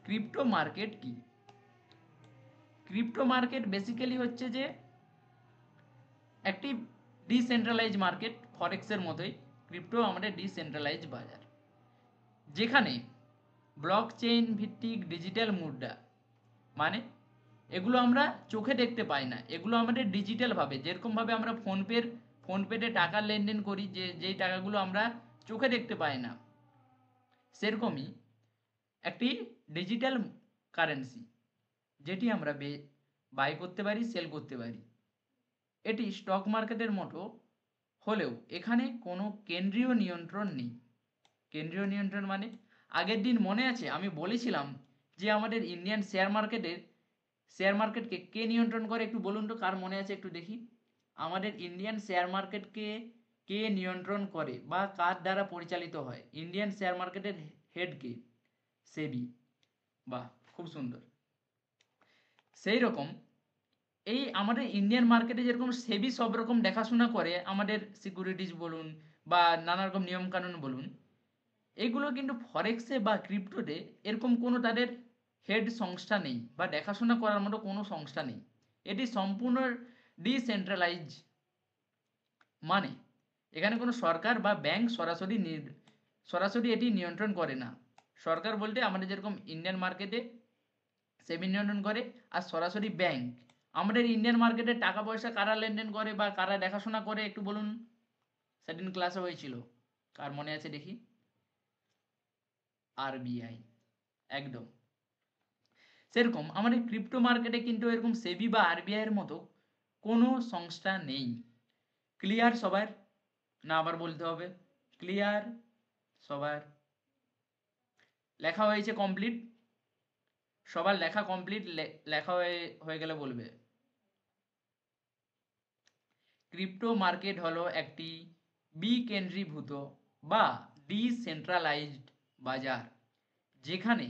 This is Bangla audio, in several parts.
ক্রিপ্টো মার্কেট কি? ক্রিপ্টো মার্কেট বেসিক্যালি হচ্ছে যে একটি ডিসেন্ট্রালাইজ মার্কেট, ফরেক্সের মতোই ক্রিপ্টো আমাদের ডিসেন্ট্রালাইজ বাজার, যেখানে ব্লক চেইন ভিত্তিক ডিজিটাল মুদ্রা, মানে এগুলো আমরা চোখে দেখতে পাই না, এগুলো আমাদের ডিজিটালভাবে, যেরকমভাবে আমরা ফোনপেতে টাকা লেনদেন করি, যেই টাকাগুলো আমরা চোখে দেখতে পাই না, সেরকমই একটি ডিজিটাল কারেন্সি, যেটি আমরা বাই করতে পারি, সেল করতে পারি। এটি স্টক মার্কেটের মতো হলেও এখানে কোনো কেন্দ্রীয় নিয়ন্ত্রণ নেই। কেন্দ্রীয় নিয়ন্ত্রণ মানে, আগের দিন মনে আছে আমি বলেছিলাম যে আমাদের ইন্ডিয়ান শেয়ার মার্কেটকে কে নিয়ন্ত্রণ করে, একটু বলুন তো, কার মনে আছে একটু দেখি। আমাদের ইন্ডিয়ান শেয়ার মার্কেটকে কে নিয়ন্ত্রণ করে বা কার দ্বারা পরিচালিত হয়? ইন্ডিয়ান শেয়ার মার্কেটের হেড কে? সেবি। বাহ, খুব সুন্দর। সেই রকম এই আমাদের ইন্ডিয়ান মার্কেটে যেরকম সেবি সব রকম দেখাশোনা করে, আমাদের সিকিউরিটিজ বলুন বা নানা রকম নিয়মকানুন বলুন, এগুলো কিন্তু ফরেক্সে বা ক্রিপ্টোতে এরকম কোনো তাদের হেড সংস্থা নেই বা দেখাশোনা করার মতো কোনো সংস্থা নেই। এটি সম্পূর্ণ ডিসেন্ট্রালাইজ, মানে এখানে কোনো সরকার বা ব্যাংক সরাসরি এটি নিয়ন্ত্রণ করে না। সরকার বলতে আমাদের যেরকম ইন্ডিয়ান মার্কেটে সেবি নিয়ন্ত্রণ করে, আর সরাসরি ব্যাংক, আমাদের ইন্ডিয়ান মার্কেটে টাকা পয়সা কারা লেনদেন করে বা কারা দেখাশোনা করে একটু বলুন, সেদিন ক্লাসে হয়েছিল, কার মনে আছে দেখি? আরবিআই, একদম। সেরকম আমাদের ক্রিপ্টো মার্কেটে কিন্তু এরকম সেবি বা আরবিআই এর মতো কোনো সংস্থা নেই। ক্লিয়ার সবার? না আবার বলতে হবে? ক্লিয়ার সবার? লেখা হয়েছে কমপ্লিট? সবার লেখা কমপ্লিট? লেখা হয়ে গেলে বলবে। ক্রিপ্টো মার্কেট হলো একটি বিকেন্দ্রীভূত বা ডিসেন্ট্রালাইজড বাজার, যেখানে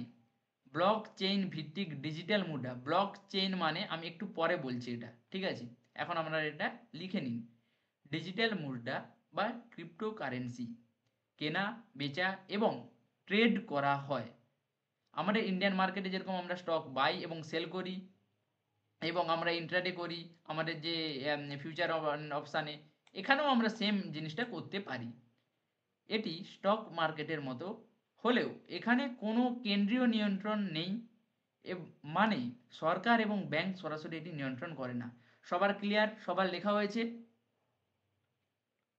ব্লক চেইন ভিত্তিক ডিজিটাল মুদ্রা, ব্লক চেইন মানে আমি একটু পরে বলছি এটা, ঠিক আছে? এখন আপনারা এটা লিখে নিন। ডিজিটাল মুদ্রা বা ক্রিপ্টো কারেন্সি কেনা, বেচা এবং ট্রেড করা হয়। আমাদের ইন্ডিয়ান মার্কেটে যেরকম আমরা স্টক বাই এবং সেল করি এবং আমরা ইন্ট্রাডে করি, আমাদের যে ফিউচার অপশানে, এখানেও আমরা সেম জিনিসটা করতে পারি। এটি স্টক মার্কেটের মতো হলেও এখানে কোনো কেন্দ্রীয় নিয়ন্ত্রণ নেই, মানে সরকার এবং ব্যাংক সরাসরি এটি নিয়ন্ত্রণ করে না। সবার ক্লিয়ার? সবার লেখা হয়েছে?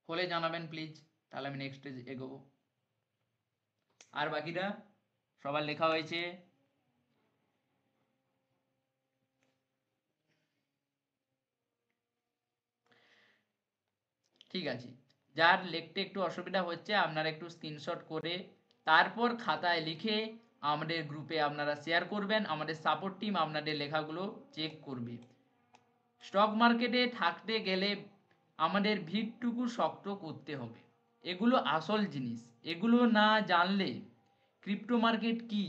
হলে জানাবেন প্লিজ, তাহলে আমি নেক্সট এগোবো। আর বাকিরা সবার লেখা হয়েছে? ঠিক আছে, যার লিখতে একটু অসুবিধা হচ্ছে আপনারা একটু স্ক্রিনশট করে তারপর খাতায় লিখে আমাদের গ্রুপে আপনারা শেয়ার করবেন, আমাদের সাপোর্ট টিম আপনাদের লেখাগুলো চেক করবে। স্টক মার্কেটে থাকতে গেলে আমাদের ভিতটুকু শক্ত করতে হবে, এগুলো আসল জিনিস। এগুলো না জানলে ক্রিপ্টো মার্কেট কি,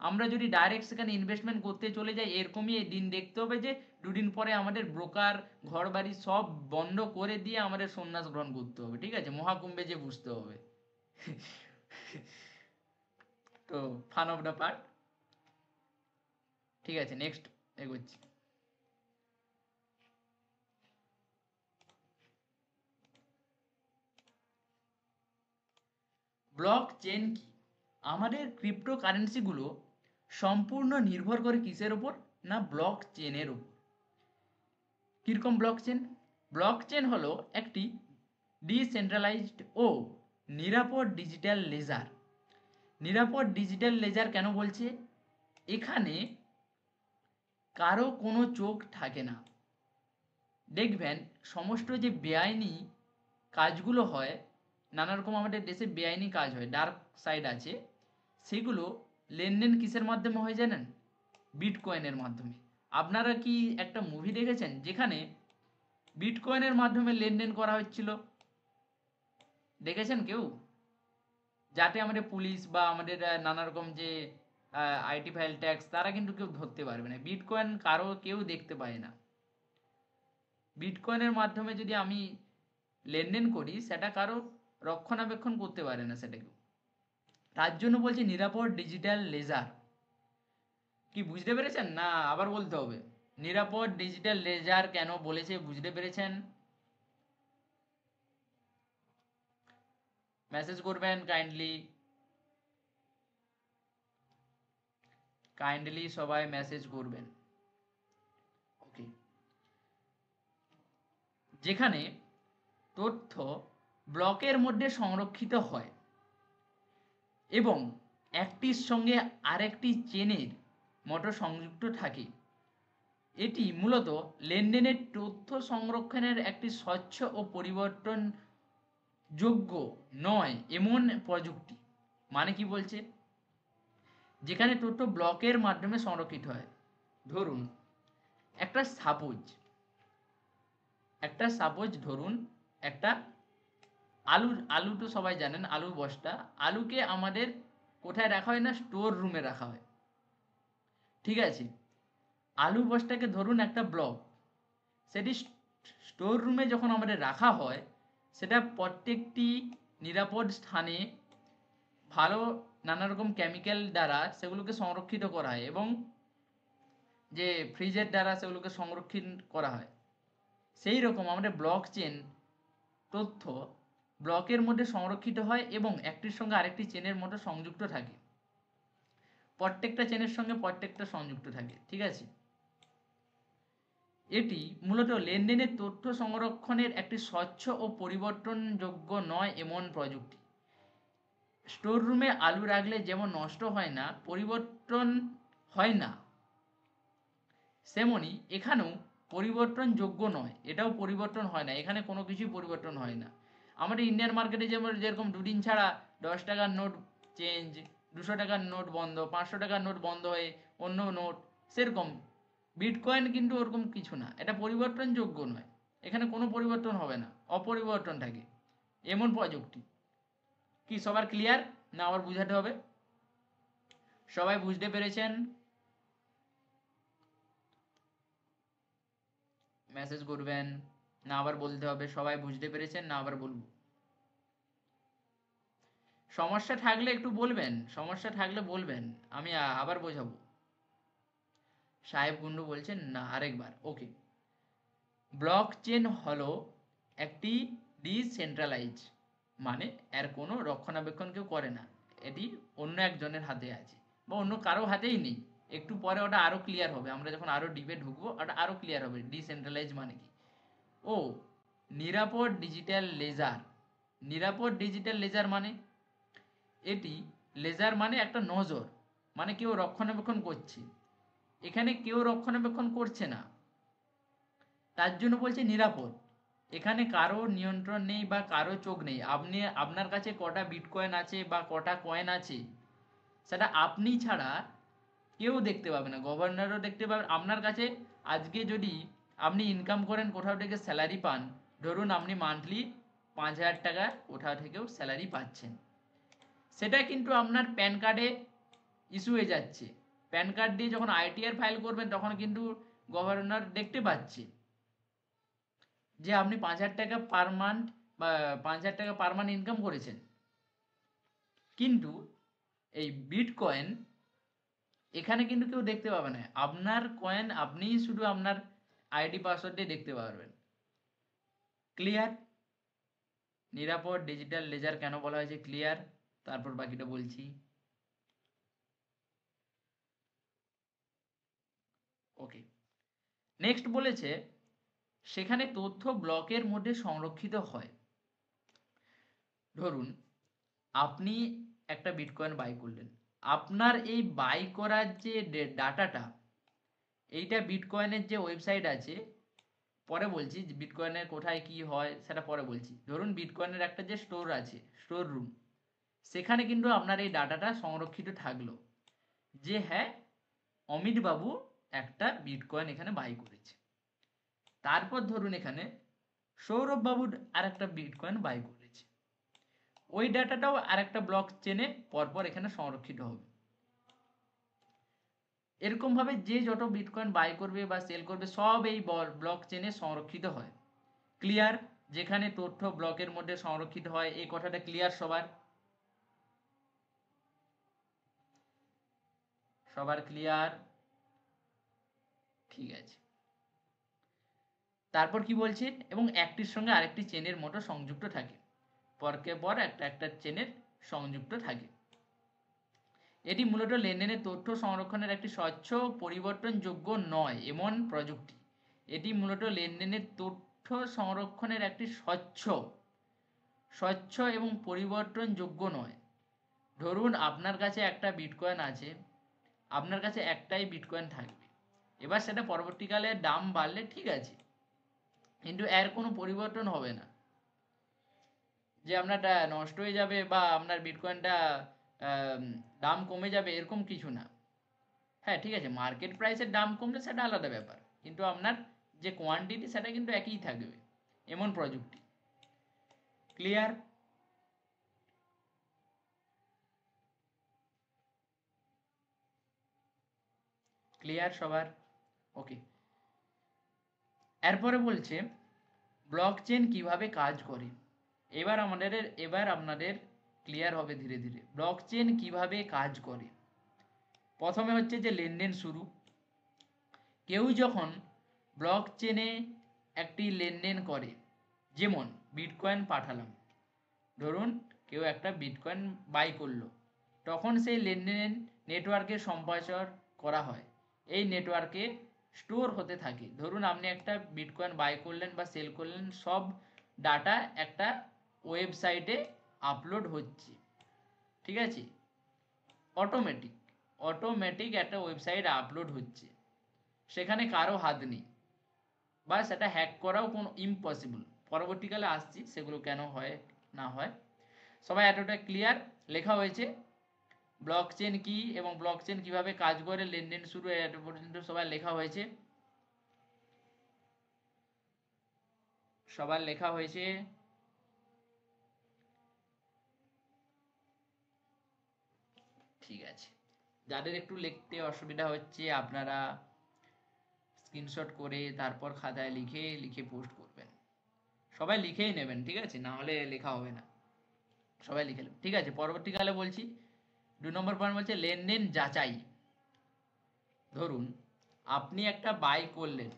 আমরা যদি ডাইরেক্ট সেখানে ইনভেস্টমেন্ট করতে চলে যাই, এরকমই দিন দেখতে হবে যে দুদিন পরে আমাদের ব্রোকার ঘর বাড়ি সব বন্ধ করে দিয়ে আমাদের সন্ন্যাস গ্রহণ করতে হবে, ঠিক আছে? মহাকুম্ভে যে বুঝতে হবে। তো ফান অফ দ্য পার্ট। ঠিক আছে, নেক্সট এগোচ্ছি। ব্লক চেন কি? আমাদের ক্রিপ্টো কারেন্সিগুলো সম্পূর্ণ নির্ভর করে কিসের ওপর? না, ব্লক চেনের ওপর। কীরকম ব্লক চেন? ব্লক চেন হলো একটি ডিসেন্ট্রালাইজড ও নিরাপদ ডিজিটাল লেজার। নিরাপদ ডিজিটাল লেজার কেন বলছে? এখানে কারো কোনো চোখ থাকে না। দেখবেন সমস্ত যে বেআইনি কাজগুলো হয়, নানা রকম আমাদের দেশে বেআইনি কাজ হয়, ডার্ক সাইড আছে, সেগুলো লেনদেন কিসের মাধ্যমে হয় জানেন? বিটকয়েনের মাধ্যমে। আপনারা কি একটা মুভি দেখেছেন যেখানে বিটকয়েনের মাধ্যমে লেনদেন করা হচ্ছিল? দেখেছেন কেউ? যাতে আমাদের পুলিশ বা আমাদের নানা রকম যে আইটি ফাইল ট্যাক্স, তারা কিন্তু কেউ ধরতে পারবে না। বিটকয়েন কারো কেউ দেখতে পায় না। বিটকয়েনের মাধ্যমে যদি আমি লেনদেন করি, সেটা কারো রক্ষণাবেক্ষণ করতে পারে না সেটাকে। তার জন্য বলছি নিরাপদ ডিজিটাল লেজার। কি বুঝতে পেরেছেন না আবার বলতে হবে? নিরাপদ ডিজিটাল লেজার কেন বলেছে বুঝতে পেরেছেন? মেসেজ করবেন কাইন্ডলি সবাই মেসেজ করবেন। ওকে, যেখানে তথ্য ব্লকের মধ্যে সংরক্ষিত হয় এবং একটির সঙ্গে আরেকটি চেনের মতো সংযুক্ত থাকে, এটি মূলত লেনদেনের তথ্য সংরক্ষণের একটি স্বচ্ছ ও পরিবর্তনযোগ্য নয় এমন প্রযুক্তি। মানে কি বলছে? যেখানে তথ্য ব্লকের মাধ্যমে সংরক্ষিত হয়। ধরুন একটা সাপোজ ধরুন একটা আলু তো সবাই জানেন, আলুর বস্তা। আলুকে আমাদের কোথায় রাখা হয় না, স্টোর রুমে রাখা হয়। ঠিক আছে, আলু বস্তাকে ধরুন একটা ব্লক, সেটি স্টোর রুমে যখন আমাদের রাখা হয়, সেটা প্রত্যেকটি নিরাপদ স্থানে ভালো নানা রকম কেমিক্যাল দ্বারা সেগুলোকে সংরক্ষিত করা হয় এবং যে ফ্রিজের দ্বারা সেগুলোকে সংরক্ষণ করা হয়। সেই রকম আমাদের ব্লক চেন তথ্য ব্লকের মধ্যে সংরক্ষিত হয় এবং একটির সঙ্গে আরেকটি চেনের মধ্যে সংযুক্ত থাকে। প্রত্যেকটা চেনের সঙ্গে প্রত্যেকটা সংযুক্ত থাকে। ঠিক আছে, এটি মূলত লেনদেনের তথ্য সংরক্ষণের একটি স্বচ্ছ ও পরিবর্তনযোগ্য নয় এমন প্রযুক্তি। স্টোর রুমে আলু রাখলে যেমন নষ্ট হয় না, পরিবর্তন হয় না, সেমনি এখানেও পরিবর্তনযোগ্য নয়, এটাও পরিবর্তন হয় না, এখানে কোনো কিছুই পরিবর্তন হয় না। আমাদের ইন্ডিয়ান মার্কেটে যেরকম দুদিন ছাড়া 10 টাকার নোট চেঞ্জ, 200 টাকার নোট বন্ধ, 500 টাকার নোট বন্ধ হয়ে অন্য নোট, সেরকম বিটকয়েন কিন্তু ওরকম কিছু না, এটা পরিবর্তনযোগ্য নয়, এখানে কোনো পরিবর্তন হবে না, অপরিবর্তন থাকে এমন প্রযুক্তি। কি সবার ক্লিয়ার না আবার বুঝাতে হবে? সবাই বুঝতে পেরেছেন? মেসেজ করবেন না আবার বলতে হবে? সবাই বুঝতে পেরেছেন না আবার বলবো? সমস্যা থাকলে একটু বলবেন, সমস্যা থাকলে বলবেন, আমি আবার বোঝাবো। সাহেব গুন্ডু বলছেন না আরেকবার। ওকে, ব্লক চেন হলো একটি ডিসেন্ট্রালাইজ, মানে এর কোনো রক্ষণাবেক্ষণ কেউ করে না, এটি অন্য একজনের হাতে আছে বা অন্য কারো হাতেই নেই। একটু পরে ওটা আরো ক্লিয়ার হবে, আমরা যখন আরো ডিপে ঢুকবো ওটা আরো ক্লিয়ার হবে ডিসেন্ট্রালাইজ মানে কি। ও, নিরাপদ ডিজিটাল লেজার। নিরাপদ ডিজিটাল লেজার মানে এটি, লেজার মানে একটা নজর, মানে কেউ রক্ষণাবেক্ষণ করছে, এখানে কেউ রক্ষণাবেক্ষণ করছে না, তার জন্য বলছে নিরাপদ। এখানে কারো নিয়ন্ত্রণ নেই বা কারো চোখ নেই। আপনার কাছে কটা বিটকয়েন আছে বা কটা কয়েন আছে সেটা আপনি ছাড়া কেউ দেখতে পাবে না, গভর্নরও দেখতে পাবে। আপনার কাছে আজকে যদি আপনি ইনকাম করেন, কোথাও থেকে স্যালারি পান, ধরুন আপনি মান্থলি 5,000 টাকা কোথাও থেকেও স্যালারি পাচ্ছেন, সেটা কিন্তু আপনার প্যান কার্ডে ইস্যু হয়ে যাচ্ছে। প্যান কার্ড দিয়ে যখন আইটিআর ফাইল করবেন তখন কিন্তু গভর্নর দেখতে পাচ্ছে যে আপনি 5,000 টাকা পার মান্থ বা 5,000 টাকা পার মান্থ ইনকাম করেছেন। কিন্তু এই বিটকয়েন, এখানে কিন্তু কেউ দেখতে পাবে না, আপনার কয়েন আপনিই শুধু আপনার আইডি পাসওয়ার্ড দিয়ে দেখতে পারবেন। ক্লিয়ার? নিরাপদ ডিজিটাল লেজার কেন বলা হয়েছে ক্লিয়ার? তারপর বাকিটা বলছি। ওকে, নেক্সট বলেছে সেখানে তথ্য ব্লকের মধ্যে সংরক্ষিত হয়। ধরুন আপনি একটা বিটকয়েন বাই করলেন, আপনার এই বাই করার যে ডাটাটা, এইটা বিটকয়েনের যে ওয়েবসাইট আছে, পরে বলছি বিটকয়েনের কোথায় কি হয় সেটা পরে বলছি। ধরুন বিটকয়েনের একটা যে স্টোর আছে, স্টোর রুম, সেখানে কিন্তু আপনার এই ডাটাটা সংরক্ষিত থাকলো যে হ্যাঁ অমিত বাবু একটা বিটকয়েন এখানে বাই করেছে। তারপর ধরুন এখানে সৌরভ বাবুর আর একটা বিটকয়েন বাই করেছে, ওই ডাটাটাও আরেকটা ব্লক চেনে পরপর এখানে সংরক্ষিত হবে। এরকম ভাবে যে যত বিটকয়েন বাই করবে বা সেল করবে সব এই ব্লক চেনে সংরক্ষিত হয়। ক্লিয়ার? যেখানে তথ্য ব্লকের মধ্যে সংরক্ষিত হয়, এই কথাটা ক্লিয়ার সবার? সবার ক্লিয়ার? ঠিক আছে, তারপর কি বলছে, এবং একটির সঙ্গে আরেকটি চেনের মতো সংযুক্ত থাকে, পরকে পর একটা চেনের সংযুক্ত থাকে। এটি মূলত লেনদেনের তথ্য সংরক্ষণের একটি স্বচ্ছ, পরিবর্তনযোগ্য নয় এমন প্রযুক্তি। এটি মূলত লেনদেনের তথ্য সংরক্ষণের একটি স্বচ্ছ এবং পরিবর্তনযোগ্য নয়। ধরুন আপনার কাছে একটা বিটকয়েন আছে, আপনার কাছে একটাই বিটকয়েন থাকবে, এবার সেটা পরবর্তীকালে দাম বাড়লে ঠিক আছে, কিন্তু এর কোনো পরিবর্তন হবে না, যে আপনারটা নষ্ট হয়ে যাবে বা আপনার বিটকয়েনটা দাম কমে যাবে এরকম কিছু না। হ্যাঁ ঠিক আছে, মার্কেট প্রাইসের দাম কমলে সেটা আলাদা ব্যাপার, কিন্তু আপনার যে কোয়ান্টিটি সেটা কিন্তু একই থাকবে, এমন প্রযুক্তি। ক্লিয়ার? ক্লিয়ার সবার? ওকে, এরপরে বলছে ব্লকচেন কিভাবে কাজ করে। এবার আপনাদের ক্লিয়ার হবে ধীরে ধীরে ব্লকচেন কিভাবে কাজ করে। প্রথমে হচ্ছে যে লেনদেন শুরু। কেউ যখন ব্লকচেনে একটি লেনদেন করে, যেমন বিটকয়েন পাঠালাম, ধরুন কেউ একটা বিটকয়েন বাই করলো, তখন সেই লেনদেন নেটওয়ার্কে সম্প্রচার করা হয়, এই নেটওয়ার্কে স্টোর হতে থাকে। ধরুন আপনি একটা বিটকয়েন বাই করলেন বা সেল করলেন, সব ডাটা একটা ওয়েবসাইটে আপলোড হচ্ছে, ঠিক আছে, অটোমেটিক একটা ওয়েবসাইটে আপলোড হচ্ছে, সেখানে কারো হাত নেই, বা সেটা হ্যাক করাও কোনো ইম্পসিবল। পরবর্তীকালে আসছি সেগুলো কেন হয় না হয়। সবাই এতটা ক্লিয়ার? লেখা হয়েছে ব্লকচেন কি এবং ব্লকচেন কিভাবে কাজ করে, লেনদেন শুরু এত পর্যন্ত সবাই লেখা হয়েছে? সবার লেখা হয়েছে? ঠিক আছে, যাদের একটু লিখতে অসুবিধা হচ্ছে আপনারা স্ক্রিনশট করে তারপর খাতায় লিখে পোস্ট করবেন। সবাই লিখেই নেবেন, ঠিক আছে, না হলে লেখা হবে না। সবাই লিখে নেবেন, ঠিক আছে। পরবর্তীকালে বলছি 2 নম্বর পয়েন্ট বলছে লেনদেন যাচাই। ধরুন আপনি একটা বাই করলেন,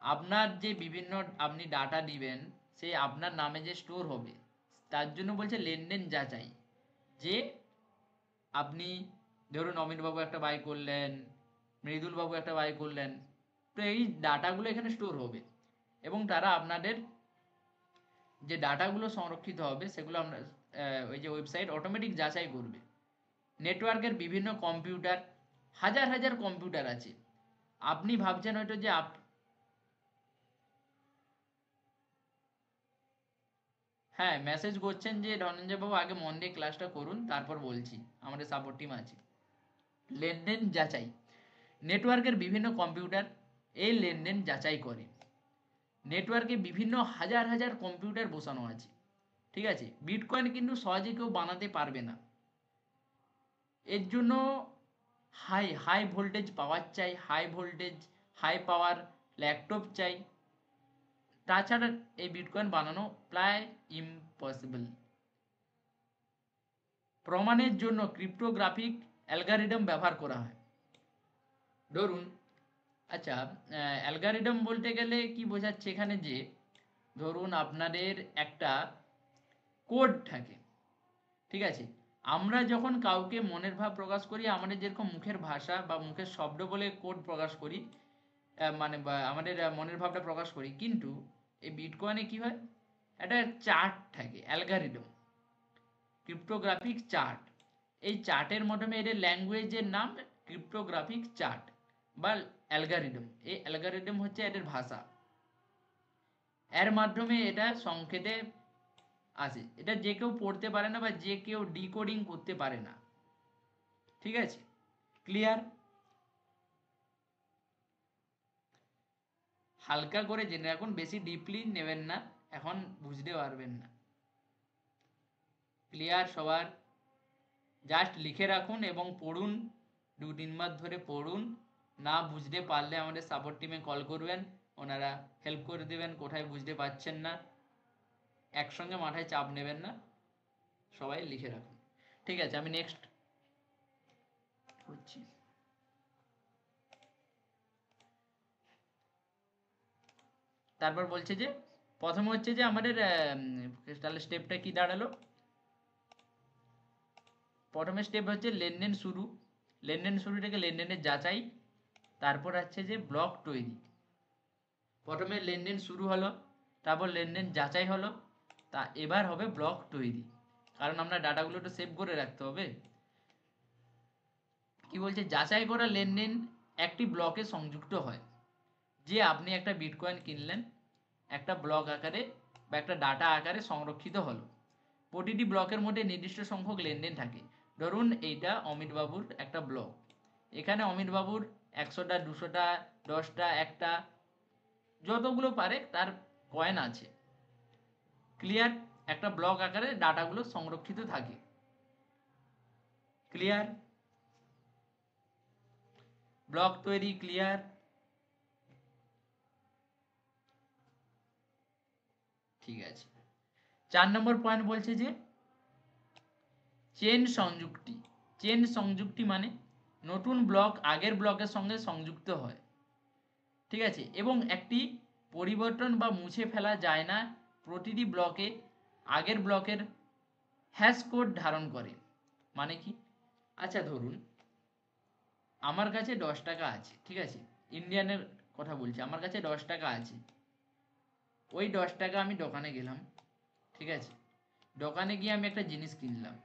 আপনার যে বিভিন্ন আপনি ডাটা দিবেন সে আপনার নামে যে স্টোর হবে, তার জন্য বলছে লেনদেন যাচাই। যে আপনি ধরুন অমিতবাবু একটা বাই করলেন, মৃদুলবাবু একটা বাই করলেন, তো এই ডাটাগুলো এখানে স্টোর হবে, এবং তারা আপনাদের যে ডাটাগুলো সংরক্ষিত হবে সেগুলো আমরা ওই যে ওয়েবসাইট অটোমেটিক যাচাই করবে। নেটওয়ার্কের বিভিন্ন কম্পিউটার, হাজার হাজার কম্পিউটার আছে। আপনি ভাবছেন হয়তো যে হ্যাঁ মেসেজ করছেন যে ধনঞ্জয় বাবু আগে মন দিয়ে ক্লাসটা করুন তারপর বলছি, আমাদের সাপোর্ট টিম আছে। লেনদেন যাচাই, নেটওয়ার্কের বিভিন্ন কম্পিউটার এই লেনদেন যাচাই করে। নেটওয়ার্কে বিভিন্ন হাজার হাজার কম্পিউটার বসানো আছে, ঠিক আছে। বিটকয়েন কিন্তু সহজে কেউ বানাতে পারবে না, এর জন্য হাই ভোল্টেজ পাওয়ার চাই, হাই পাওয়ার ল্যাপটপ চাই, তাছাড়া এই বিটকয়েন বানানো প্রায় ইম্পসিবল। প্রমাণের জন্য ক্রিপ্টোগ্রাফিক অ্যালগরিদম ব্যবহার করা হয়। ধরুন আচ্ছা, অ্যালগরিদম বলতে গেলে কি বোঝাচ্ছে এখানে, যে ধরুন আপনাদের একটা কোড থাকে, ঠিক আছে। আমরা যখন কাউকে মনের ভাব প্রকাশ করি, আমাদের যেরকম মুখের ভাষা বা মুখের শব্দ বলে কোড প্রকাশ করি, মানে আমাদের মনের ভাবটা প্রকাশ করি, কিন্তু এই বিটকয়েনে কি হয়, একটা চার্ট থাকে, অ্যালগরিদম, ক্রিপ্টোগ্রাফিক চার্ট। এই চার্টের মাধ্যমে এদের ল্যাঙ্গুয়েজের নাম ক্রিপ্টোগ্রাফিক চার্ট বা অ্যালগরিদম। এই অ্যালগরিদম হচ্ছে এদের ভাষা, এর মাধ্যমে এটা সংকেতে আসে। এটা যে কেউ পড়তে পারে না বা যে কেউ ডিকোডিং করতে পারে না, ঠিক আছে। ক্লিয়ার? হালকা করে জেনে রাখুন, বেশি ডিপলি নেবেন না, এখন বুঝতে পারবেন না। ক্লিয়ার সবার? জাস্ট লিখে রাখুন এবং পড়ুন, 2-3 বার ধরে পড়ুন। না বুঝতে পারলে আমাদের সাপোর্ট টিমে কল করবেন, ওনারা হেল্প করে দেবেন কোথায় বুঝতে পারছেন না। একসঙ্গে মাথায় চাপ নেবেন না, সবাই লিখে রাখুন, ঠিক আছে। আমি নেক্সট করছি। তারপর বলছে যে প্রথমে হচ্ছে যে আমাদের তাহলে স্টেপটা কি দাঁড়ালো, প্রথমে স্টেপ হচ্ছে লেনদেন শুরু, লেনদেন শুরু থেকে লেনদেনের যাচাই, তারপর হচ্ছে যে ব্লক তৈরি। প্রথমে লেনদেন শুরু হলো, তারপর লেনদেন যাচাই হলো, তা এবার হবে ব্লক তৈরি, কারণ আমরা ডাটাগুলো তো সেভ করে রাখতে হবে। কি বলছে, যাচাই করা লেনদেন একটি ব্লকে সংযুক্ত হয়। যে আপনি একটা বিটকয়েন কিনলেন, একটা ব্লক আকারে বা একটা ডাটা আকারে সংরক্ষিত হলো। প্রতিটি ব্লকের মধ্যে নির্দিষ্ট সংখ্যক লেনদেন থাকে। ধরুন এইটা অমিতবাবুর একটা ব্লক, এখানে অমিতবাবুর 100টা 200টা 10টা একটা যতগুলো পারে তার কয়েন আছে। ক্লিয়ার? একটা ব্লক আকারে ডাটাগুলো সংরক্ষিত থাকে। ক্লিয়ার? ব্লক তৈরি ক্লিয়ার? ঠিক আছে। 4 নম্বর পয়েন্ট বলছে যে চেন সংযুক্তি। চেন সংযুক্তি মানে নতুন ব্লক আগের ব্লকের সঙ্গে সংযুক্ত হয়, ঠিক আছে, এবং একটি পরিবর্তন বা মুছে ফেলা যায় না। প্রতিটি ব্লকে আগের ব্লকের হ্যাশ কোড ধারণ করে। মানে কি? আচ্ছা ধরুন আমার কাছে 10 টাকা আছে, ঠিক আছে, ইন্ডিয়ানের কথা বলছি, আমার কাছে 10 টাকা আছে। ওই 10 টাকা আমি দোকানে গেলাম, ঠিক আছে, দোকানে গিয়ে আমি একটা জিনিস কিনলাম,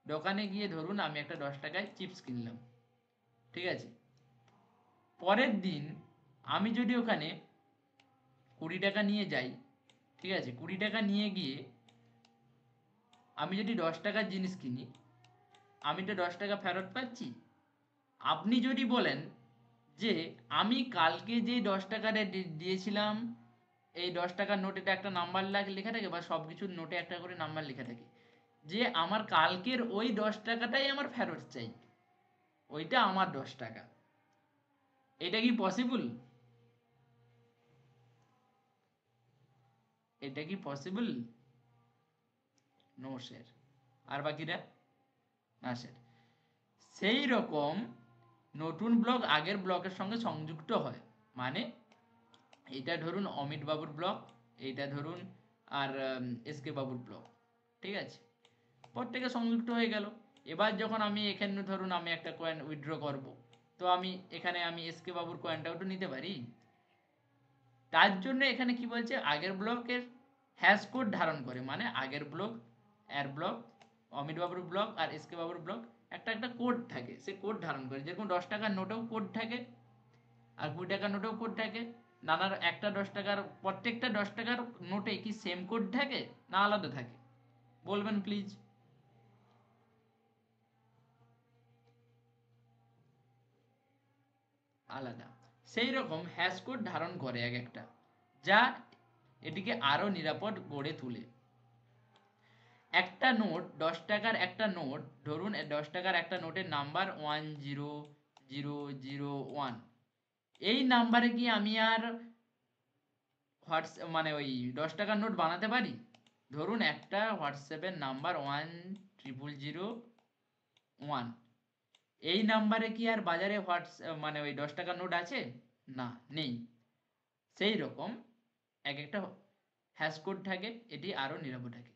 দোকানে গিয়ে ধরুন আমি একটা 10 টাকায় চিপস কিনলাম, ঠিক আছে। পরের দিন আমি যদি ওখানে 20 টাকা নিয়ে যাই, ঠিক আছে, 20 টাকা নিয়ে গিয়ে আমি যদি 10 টাকার জিনিস কিনি, আমি তো 10 টাকা ফেরত পাচ্ছি। আপনি যদি বলেন যে আমি কালকে যে 10 টাকাটা দিয়েছিলাম, এই 10 টাকার নোটেতে একটা নাম্বার লেখা থাকে বা সব কিছুর নোটে একটা করে নাম্বার লেখা থাকে, যে আমার কালকের ওই 10 টাকাটাই আমার ফেরত চাই, ওইটা আমার 10 টাকা। এটা কি পসিবল? এটা কি পসিবল? No sir. আর বাকিরা? না স্যার। সেই রকম নতুন ব্লক আগের ব্লকের সঙ্গে সংযুক্ত হয়। মানে এইটা ধরুন অমিত বাবুর ব্লক, এইটা ধরুন আর এসকে বাবুর ব্লক, ঠিক আছে, প্রত্যেকে সংযুক্ত হয়ে গেল। এবার যখন আমি এখানে ধরুন আমি একটা কয়েন উইথড্র করব, তো আমি এখানে আমি এসকে বাবুর কয়েনটাও তো নিতে পারি। তার জন্য এখানে কি বলছে, আগের ব্লকের হ্যাশ কোড ধারণ করে, মানে আগের ব্লক এর ব্লক অমিত বাবুর ব্লক আর এসকে বাবুর ব্লক একটা একটা কোড থাকে, সে কোড ধারণ করে। যেরকম 10 টাকার নোটেও কোড থাকে আর 20 টাকার নোটেও কোড থাকে। নানার একটা 10 টাকার প্রত্যেকটা 10 টাকার নোটে কি সেম কোড থাকে না আলাদা থাকে? বলবেন প্লিজ। আলাদা। সেই রকম হ্যাশ কোড ধারণ করে এক একটা, যা এটিকে আরো নিরাপদ গড়ে তোলে। একটা নোট 10 টাকার একটা নোট ধরুন 10 টাকার একটা নোটের নাম্বার 10001। এই নাম্বারে কি আমি আর মানে ওই 10 টাকার নোট বানাতে পারি? ধরুন একটা হোয়াটসঅ্যাপের নাম্বার 10001, এই নাম্বারে কি আর বাজারে মানে ওই 10 টাকার নোট আছে? না, নেই। সেই রকম এক একটা হ্যাশ কোড থাকে, এটি আরো নিরাপদ থাকে।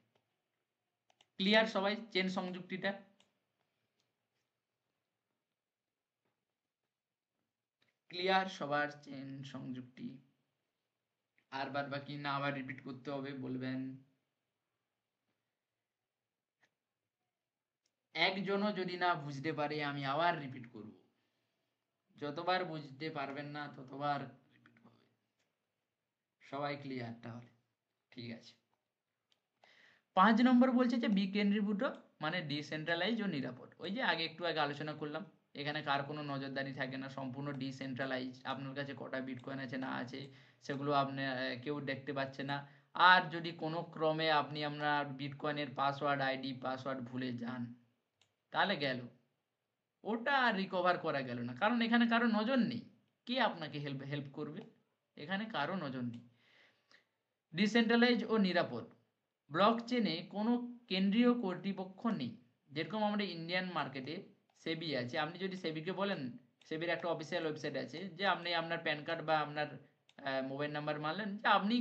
ক্লিয়ার সবাই চেন সংযুক্তিটা? ক্লিয়ার সবার চেন সংযুক্তি? আর বাদ বাকি না আবার রিপিট করতে হবে বলবেন? একজনও যদি না বুঝতে পারে আমি আবার রিপিট করব, যতবার বুঝতে পারবেন না ততবার রিপিট হবে। সবাই ক্লিয়ার তাহলে? ঠিক আছে। 5 নম্বর বলছে যে বিকেন্দ্রীভূত মানে ডিসেন্ট্রালাইজ ও নিরাপদ। ওই যে একটু আগে আলোচনা করলাম, এখানে কার কোনো নজরদারি থাকে না, সম্পূর্ণ ডিসেন্ট্রালাইজ। আপনার কাছে কটা বিটকয়েন আছে না আছে সেগুলো আপনি কেউ দেখতে পাচ্ছে না। আর যদি কোনো ক্রমে আপনি আপনার বিটকয়েনের পাসওয়ার্ড আইডি পাসওয়ার্ড ভুলে যান, তাহলে গেল, ওটা আর রিকভার করা গেল না, কারণ এখানে কারো নজর নেই। কে আপনাকে হেল্প করবে? এখানে কারো নজর নেই। ডিসেন্ট্রালাইজ ও নিরাপদ। ব্লক চেনে কোনো কেন্দ্রীয় কর্তৃপক্ষ নেই। যেরকম আমাদের ইন্ডিয়ান মার্কেটে সেবি আছে, আপনি যদি সেবিকে বলেন, সেবির একটা অফিসিয়াল ওয়েবসাইট আছে, যে আপনি আপনার প্যান কার্ড বা আপনার মোবাইল নাম্বার মারলেন, যে আপনি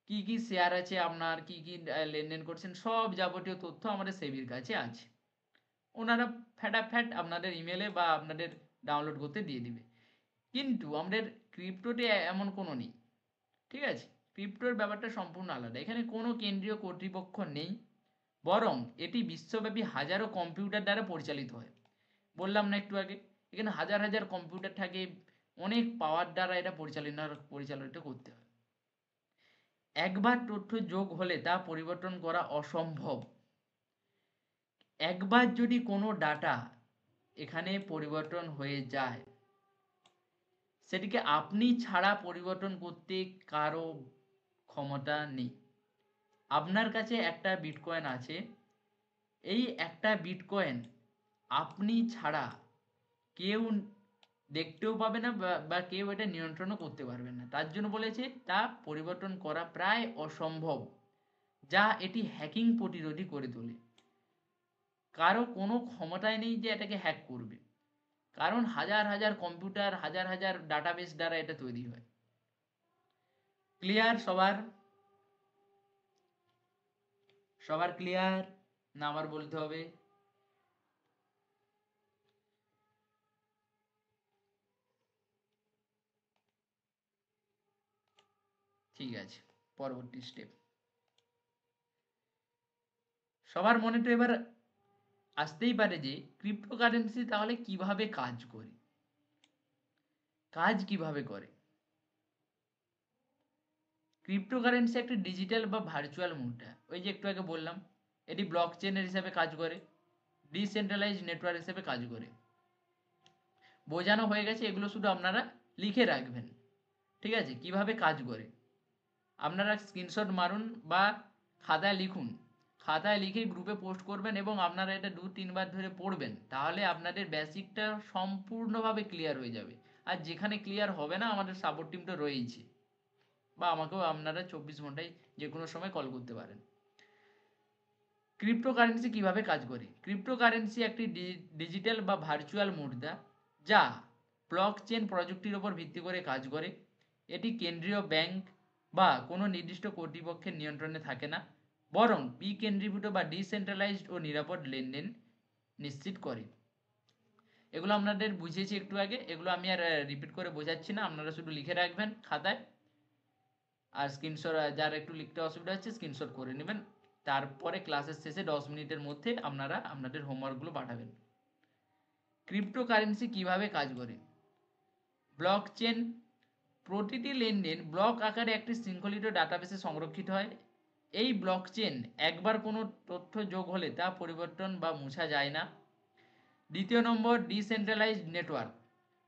কি কি শেয়ার আছে আপনার, কি কি লেনদেন করছেন, সব যাবতীয় তথ্য আমাদের সেবির কাছে আছে। ওনারা ফ্যাটাফ্যাট আপনাদের ইমেলে বা আপনাদের ডাউনলোড করতে দিয়ে দিবে। কিন্তু আমাদের ক্রিপ্টোতে এমন কোনো নেই, ঠিক আছে? ক্রিপ্টোর ব্যাপারটা সম্পূর্ণ আলাদা। এখানে কোনো কেন্দ্রীয় কর্তৃপক্ষ নেই, বরং এটি বিশ্বব্যাপী হাজারো কম্পিউটার দ্বারা পরিচালিত হয়। বললাম না একটু আগে, এখানে হাজার হাজার কম্পিউটার থাকে, অনেক পাওয়ার দ্বারা এটা পরিচালিত করতে হয়। একবার তথ্য যোগ হলে তা পরিবর্তন করা অসম্ভব। একবার যদি কোনো ডাটা এখানে পরিবর্তন হয়ে যায়, সেটিকে আপনি ছাড়া পরিবর্তন করতে কারো ক্ষমতা নেই। আপনার কাছে একটা বিটকয়েন আছে, এই একটা বিটকয়েন আপনি ছাড়া কেউ দেখতেও পাবে না বা কেউ এটা নিয়ন্ত্রণও করতে পারবে না। তার জন্য বলেছে তা পরিবর্তন করা প্রায় অসম্ভব, যা এটি হ্যাকিং প্রতিরোধী করে তোলে। কারো কোনো ক্ষমতাই নেই যে এটাকে হ্যাক করবে, কারণ হাজার হাজার কম্পিউটার, হাজার হাজার ডাটাবেস দ্বারা এটা তৈরি হয়। ক্লিয়ার সবার? সবার ক্লিয়ার না আবার বলতে হবে? ঠিক আছে, পরবর্তী স্টেপ। সবার মনে তো এবার আসতেই পারে যে ক্রিপ্টোকারেন্সি তাহলে কিভাবে কাজ করে, কাজ কিভাবে করে। ক্রিপ্টোকারেন্সি একটা ডিজিটাল বা ভার্চুয়াল মুদ্রা, ওই যে একটু আগে বললাম, এটি ব্লক চেনের হিসাবে কাজ করে, ডিসেন্ট্রালাইজ নেটওয়ার্ক হিসেবে কাজ করে। বোঝানো হয়ে গেছে, এগুলো শুধু আপনারা লিখে রাখবেন। ঠিক আছে, কিভাবে কাজ করে আপনারা স্ক্রিনশট মারুন বা খাতায় লিখুন, খাতায় লিখে গ্রুপে পোস্ট করবেন এবং আপনারা এটা 2-3 বার ধরে পড়বেন, তাহলে আপনাদের বেসিকটা সম্পূর্ণভাবে ক্লিয়ার হয়ে যাবে। আর যেখানে ক্লিয়ার হবে না, আমাদের সাপোর্ট টিম তো রয়েইছে, বা আমাকেও আপনারা 24 ঘন্টায় যে কোনো সময় কল করতে পারেন। ক্রিপ্টোকারেন্সি কিভাবে কাজ করে? ক্রিপ্টোকারেন্সি একটি ডিজিটাল বা ভার্চুয়াল মুদ্রা, যা ব্লকচেন প্রযুক্তির উপর ভিত্তি করে কাজ করে। এটি কেন্দ্রীয় ব্যাংক বা কোনো নির্দিষ্ট কর্তৃপক্ষের নিয়ন্ত্রণে থাকে না, বরং বিকেন্দ্রীভূত বা ডিসেন্ট্রালাইজড ও নিরাপদ লেনদেন নিশ্চিত করে। এগুলো আপনাদের বুঝিয়েছি একটু আগে, এগুলো আমি আর রিপিট করে বোঝাচ্ছি না, আপনারা শুধু লিখে রাখবেন খাতায়, আর স্ক্রিনশট, যার একটু লিখতে অসুবিধা হচ্ছে স্ক্রিনশট করে নেবেন। তারপরে ক্লাসের শেষে 10 মিনিটের মধ্যে আপনারা আপনাদের হোমওয়ার্কগুলো পাঠাবেন। ক্রিপ্টোকারেন্সি কিভাবে কাজ করে? ব্লকচেন প্রতিটি লেনদেন ব্লক আকারে একটি শৃঙ্খলিত ডাটাবেসে সংরক্ষিত হয়। এই ব্লকচেন একবার কোনো তথ্য যোগ হলে তা পরিবর্তন বা মুছা যায় না। দ্বিতীয় নম্বর, ডিসেন্ট্রালাইজড নেটওয়ার্ক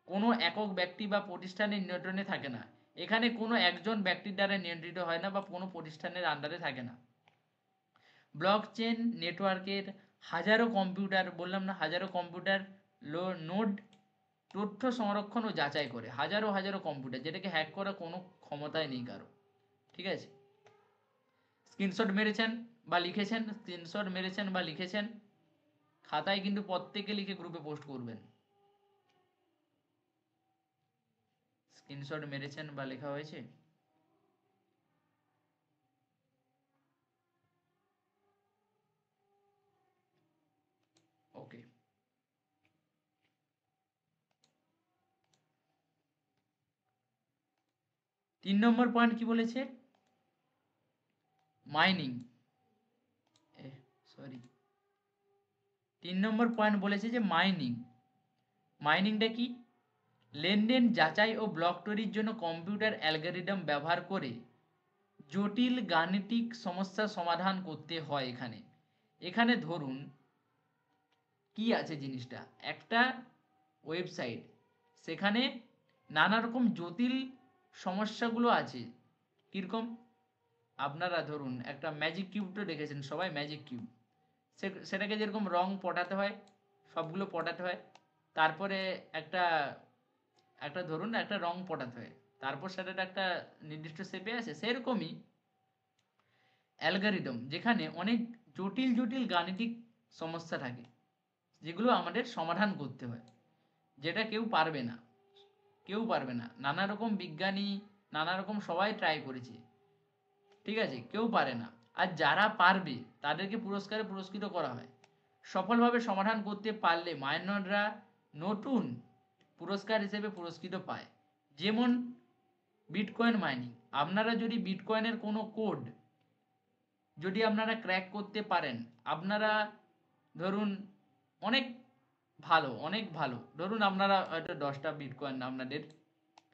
কোনো একক ব্যক্তি বা প্রতিষ্ঠানের নিয়ন্ত্রণে থাকে না। এখানে কোনো একজন ব্যক্তির দ্বারা নিয়ন্ত্রিত হয় না বা কোনো প্রতিষ্ঠানের আন্ডারে থাকে না। ব্লকচেন নেটওয়ার্কের হাজারো কম্পিউটার, বললাম না হাজারো কম্পিউটার নোড তথ্য সংরক্ষণ ও যাচাই করে, হাজারো হাজারো কম্পিউটার, যেটাকে হ্যাক করার কোনো ক্ষমতাই নেই কারো। ঠিক আছে, স্ক্রিনশট মেরেছেন বা লিখেছেন, স্ক্রিনশট মেরেছেন বা লিখেছেন, খাতায় কিন্তু প্রত্যেকে লিখে গ্রুপে পোস্ট করবেন। স্ক্রিনশট মেরেছেন বা লেখা হয়েছে? ওকে। 3 নম্বর পয়েন্ট কি বলেছে? মাইনিং। সরি, 3 নম্বর পয়েন্ট বলেছে যে মাইনিং। মাইনিংটা কি? লেনদেন যাচাই ও ব্লক তৈরির জন্য কম্পিউটার অ্যালগরিদম ব্যবহার করে জটিল গাণিতিক সমস্যার সমাধান করতে হয়। এখানে এখানে ধরুন কি আছে জিনিসটা, একটা ওয়েবসাইট, সেখানে নানা রকম জটিল সমস্যাগুলো আছে। কীরকম? আপনারা ধরুন একটা ম্যাজিক কিউব তো দেখেছেন সবাই, ম্যাজিক কিউব, সেটাকে যেরকম রং পটাতে হয়, সবগুলো পটাতে হয়, তারপরে একটা একটা ধরুন একটা রং পটাতে হয়, তারপর সেটা একটা নির্দিষ্ট শেপে আছে। সেরকমই অ্যালগরিদম, যেখানে অনেক জটিল জটিল গাণিতিক সমস্যা থাকে, যেগুলো আমাদের সমাধান করতে হয়, যেটা কেউ পারবে না, কেউ পারবে না। নানা রকম বিজ্ঞানী, নানা রকম সবাই ট্রাই করেছে, ঠিক আছে, কেউ পারে না। আর যারা পারবে তাদেরকে পুরস্কারে পুরস্কৃত করা হয়। সফলভাবে সমাধান করতে পারলে মাইনররা নতুন পুরস্কার হিসেবে পুরস্কৃত পায়, যেমন বিটকয়েন মাইনিং। আপনারা যদি বিটকয়েনের কোনো কোড যদি আপনারা ক্র্যাক করতে পারেন, আপনারা ধরুন অনেক ভালো ধরুন আপনারা হয়তো 10টা বিটকয়েন আপনাদের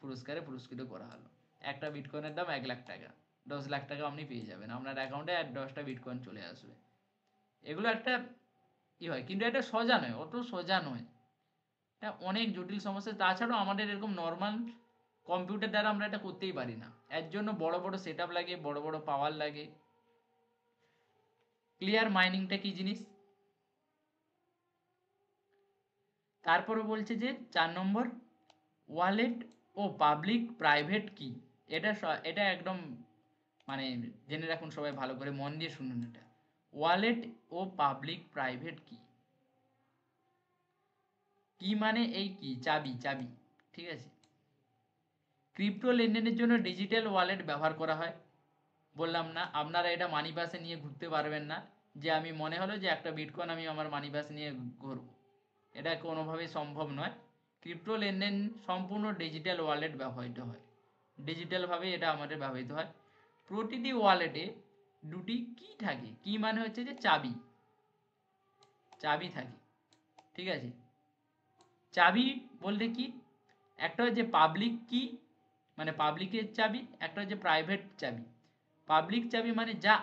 পুরস্কারে পুরস্কৃত করা হলো। একটা বিটকয়েনের দাম 1 লাখ টাকা, 10 লাখ টাকা আপনি পেয়ে যাবেন, আপনার অ্যাকাউন্টে 10টা বিটকয়েন চলে আসবে। এগুলো একটা হয়, কিন্তু এটা সোজা নয়, অত সোজা নয়, এটা অনেক জটিল সমস্যা। তাছাড়াও আমাদের এরকম নর্মাল কম্পিউটার দ্বারা আমরা এটা করতেই পারি না, এর জন্য বড় বড় সেট আপ লাগে, বড় বড় পাওয়ার লাগে। ক্লিয়ার মাইনিংটা কি জিনিস? তারপরে বলছে যে 4 নম্বর, ওয়ালেট ও পাবলিক প্রাইভেট কি। এটা একদম মানে জেনে রাখুন সবাই, ভালো করে মন দিয়ে শুনুন এটা। ওয়ালেট ও পাবলিক প্রাইভেট কি, কি মানে এই কি, চাবি, ঠিক আছে। ক্রিপ্টো লেনদেনের জন্য ডিজিটাল ওয়ালেট ব্যবহার করা হয়। বললাম না, আপনারা এটা মানি পাসে নিয়ে ঘুরতে পারবেন না, যে আমি মনে হলো যে একটা বিটকয়েন আমি আমার মানি পাসে নিয়ে ঘুরব, এটা কোনোভাবেই সম্ভব নয়। ক্রিপ্টো লেনদেন সম্পূর্ণ ডিজিটাল ওয়ালেট ব্যবহৃত হয়, ডিজিটালভাবে এটা আমাদের ব্যবহৃত হয়। প্রতিটি ওয়ালেটে দুটি কি থাকে, কি মানে হচ্ছে যে চাবি থাকে, ঠিক আছে। চাবি বলতে কি, একটা হচ্ছে পাবলিক কি মানে পাবলিকের চাবি, একটা হচ্ছে প্রাইভেট চাবি। পাবলিক চাবি মানে যা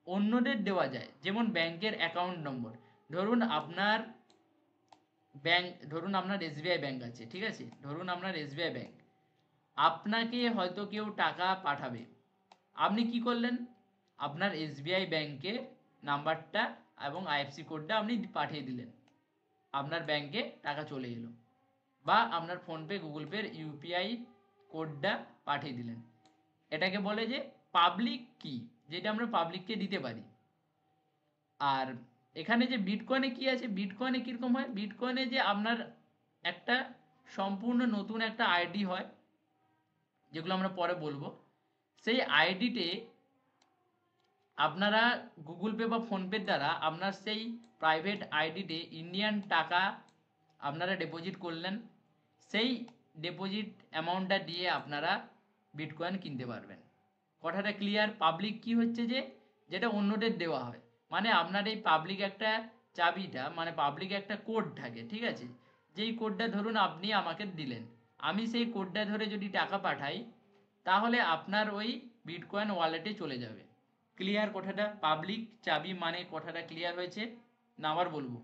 অন্যদের দেওয়া যায়, যেমন ব্যাংকের অ্যাকাউন্ট নম্বর। ধরুন আপনার এসবিআই ব্যাংক আছে, ঠিক আছে, ধরুন আপনার এসবিআই ব্যাংক, আপনাকে হয়তো কেউ টাকা পাঠাবে, আপনি কি করলেন, আপনার এসবিআই ব্যাংকের নাম্বারটা এবং আইএফসি কোডটা আপনি পাঠিয়ে দিলেন, আপনার ব্যাংকে টাকা চলে এলো। বা আপনার ফোনপে, গুগল পের ইউপিআই কোডটা পাঠিয়ে দিলেন, এটাকে বলে যে পাবলিক কি, যেটা আমরা পাবলিককে দিতে পারি। আর এখানে যে বিটকয়েনে কি আছে, বিটকয়েনে কীরকম হয়, বিটকয়েনে যে আপনার একটা সম্পূর্ণ নতুন একটা আইডি হয়, যেগুলো আমরা পরে বলবো। সেই আইডিতে আপনারা গুগল পে বা ফোনপের দ্বারা আপনার সেই প্রাইভেট আইডিতে ইন্ডিয়ান টাকা আপনারা ডিপোজিট করলেন, সেই ডিপোজিট অ্যামাউন্টটা দিয়ে আপনারা বিটকয়েন কিনতে পারবেন। কথাটা ক্লিয়ার? পাবলিক কি হচ্ছে যে যেটা অন্যদের দেওয়া হয়, মানে আপনার এই পাবলিক একটা চাবিটা মানে পাবলিক একটা কোড থাকে, ঠিক আছে, যেই কোডটা ধরুন আপনি আমাকে দিলেন, আমি সেই কোডটা ধরে যদি টাকা পাঠাই, তাহলে আপনার ওই বিটকয়েন ওয়ালেটে চলে যাবে। ক্লিয়ার কথাটা? পাবলিক চাবি মানে কথাটা ক্লিয়ার হয়েছে না আবার বলবো?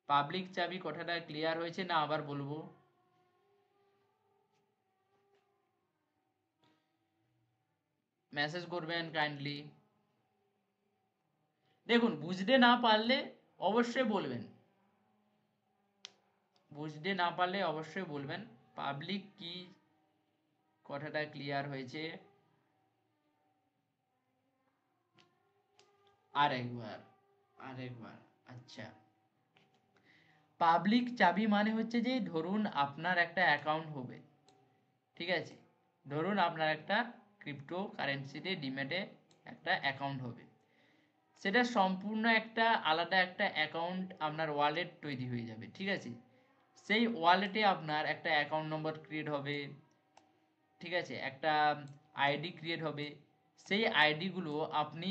পাবলিক চাবি কথাটা ক্লিয়ার হয়েছে না আবার বলবো? মেসেজ করবেন কাইন্ডলি। দেখুন, বুঝতে না পারলে অবশ্যই বলবেন, বুঝতে না পারলে অবশ্যই বলবেন। পাবলিক কি কথাটা ক্লিয়ার হয়েছে? আরেকবার, আচ্ছা। পাবলিক চাবি মানে হচ্ছে যে ধরুন আপনার একটা অ্যাকাউন্ট হবে, ঠিক আছে, ধরুন আপনার একটা ক্রিপ্টো কারেন্সিতে ডিমেটে একটা অ্যাকাউন্ট হবে, সেটা সম্পূর্ণ একটা আলাদা একটা অ্যাকাউন্ট, আপনার ওয়ালেট তৈরি হয়ে যাবে, ঠিক আছে। সেই ওয়ালেটে আপনার একটা অ্যাকাউন্ট নম্বর ক্রিয়েট হবে, ঠিক আছে, একটা আইডি ক্রিয়েট হবে। সেই আইডিগুলো আপনি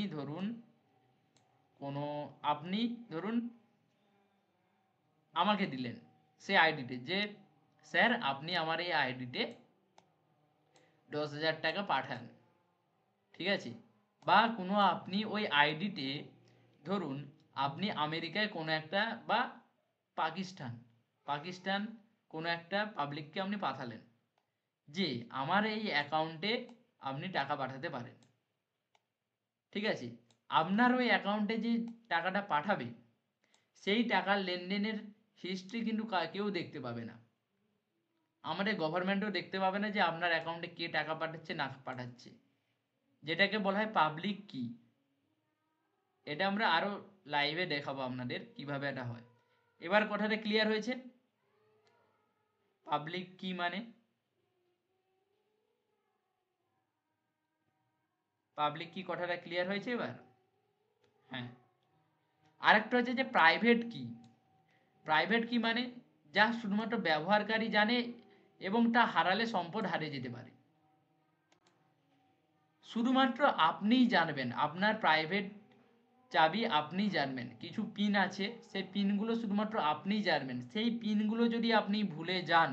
ধরুন আমাকে দিলেন সেই আইডিতে, যে স্যার আপনি আমার এই আইডিতে 10,000 টাকা পাঠান, ঠিক আছে। বা কোনো আপনি ওই আইডিতে ধরুন আপনি আমেরিকায় কোনো একটা বা পাকিস্তান কোনো একটা পাবলিককে আপনি পাঠালেন, যে আমার এই অ্যাকাউন্টে আপনি টাকা পাঠাতে পারেন, ঠিক আছে। আপনার ওই অ্যাকাউন্টে যে টাকাটা পাঠাবে, সেই টাকার লেনদেনের হিস্ট্রি কিন্তু কেউ দেখতে পাবে না, আমাদের গভর্নমেন্টও দেখতে পাবে না যে আপনার অ্যাকাউন্টে কে টাকা পাঠাচ্ছে না পাঠাচ্ছে, যেটাকে বলা হয় পাবলিক কি। এটা আমরা আরো লাইভে দেখাবো আপনাদের কিভাবে এটা হয়। এবার কথাটা ক্লিয়ার হয়েছে? পাবলিক কি মানে, পাবলিক কি কথাটা ক্লিয়ার হয়েছে এবার? হ্যাঁ, আরেকটা হচ্ছে যে প্রাইভেট কি। প্রাইভেট কি মানে যা শুধুমাত্র ব্যবহারকারী জানে এবং তা হারালে সম্পদ হারিয়ে যেতে পারে। শুধুমাত্র আপনিই জানবেন, আপনার প্রাইভেট চাবি আপনিই জানবেন। কিছু পিন আছে, সেই পিনগুলো শুধুমাত্র আপনিই জানবেন। সেই পিনগুলো যদি আপনি ভুলে যান,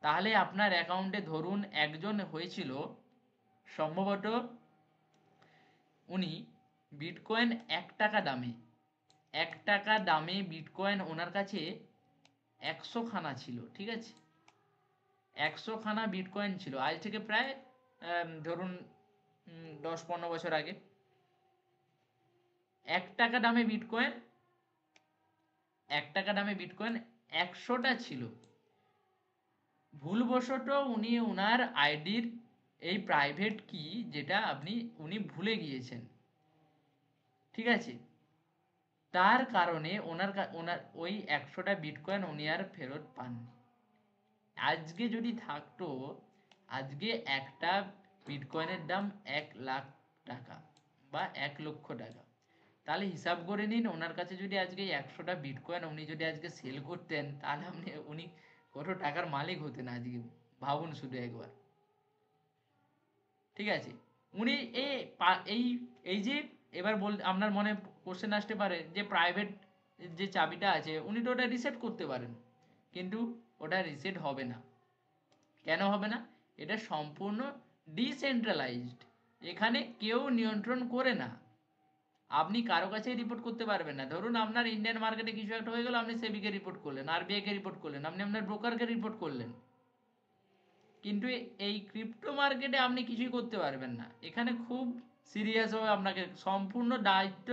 তাহলে আপনার অ্যাকাউন্টে ধরুন একজন হয়েছিল সম্ভবত উনি বিটকয়েন 1 টাকা দামে, 1 টাকা দামে বিটকয়েন ওনার কাছে 100 খানা ছিল, ঠিক আছে? 100 খানা বিটকয়েন ছিল আজ থেকে প্রায় ধরুন 10-15 বছর আগে। 1 টাকা দামে বিটকয়েন, 1 টাকা দামে বিটকয়েন 100টা ছিল। ভুলবশত উনি ওনার আইডির এই প্রাইভেট কি যেটা উনি ভুলে গিয়েছেন, ঠিক আছে? তার কারণে ওনার ওই 100টা বিটকয়েন উনি আর ফেরত পাননি। আজকে যদি থাকতো, আজকে একটা বিটকয়েনের দাম 1 লাখ টাকা বা 1 লক্ষ টাকা, তাহলে হিসাব করে নিন ওনার কাছে যদি আজকে 100টা বিটকয়েন উনি যদি আজকে সেল করতেন, তাহলে উনি কত টাকার মালিক হতেন আজকে, ভাবুন শুধু একবার, ঠিক আছে? উনি এই এই যে এবার আপনার মনে কোশ্চেন আসতে পারে যে প্রাইভেট যে চাবিটা আছে উনি তো ওটা রিসেট করতে পারেন, কিন্তু ওটা রিসেট হবে না। কেন হবে না? এটা সম্পূর্ণ ডিসেন্ট্রালাইজড, এখানে কেউ নিয়ন্ত্রণ করে না। আপনি কারো কাছেই রিপোর্ট করতে পারবেন না। ধরুন আপনার ইন্ডিয়ান মার্কেটে কিছু একটা হয়ে গেল, আপনি সেবিকে রিপোর্ট করলেন, আরবিআই কে রিপোর্ট করলেন, আপনি আপনার ব্রোকারকে রিপোর্ট করলেন, কিন্তু এই ক্রিপ্টো মার্কেটে আপনি কিছুই করতে পারবেন না। এখানে খুব সিরিয়াস হবে, আপনাকে সম্পূর্ণ দায়িত্ব,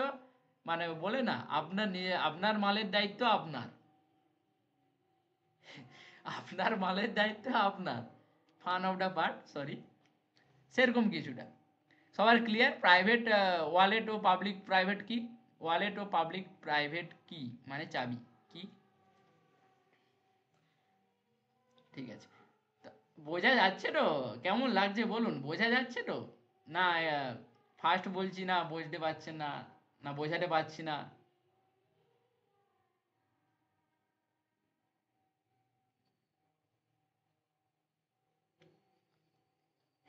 মানে বলে না আপনার মালের দায়িত্ব আপনার, আপনার মালের দায়িত্ব আপনার, fun of the part, sorry, সেরকম কিছুটা। সবার ক্লিয়ার? প্রাইভেট ওয়ালেট ও পাবলিক প্রাইভেট কি, ওয়ালেট ও পাবলিক প্রাইভেট কি মানে চাবি কি, ঠিক আছে? বোঝা যাচ্ছে তো? কেমন লাগছে বলুন, বোঝা যাচ্ছে তো? না ফার্স্ট বলছি না বুঝতে পারছেন না, না বোঝাতে পারছি না?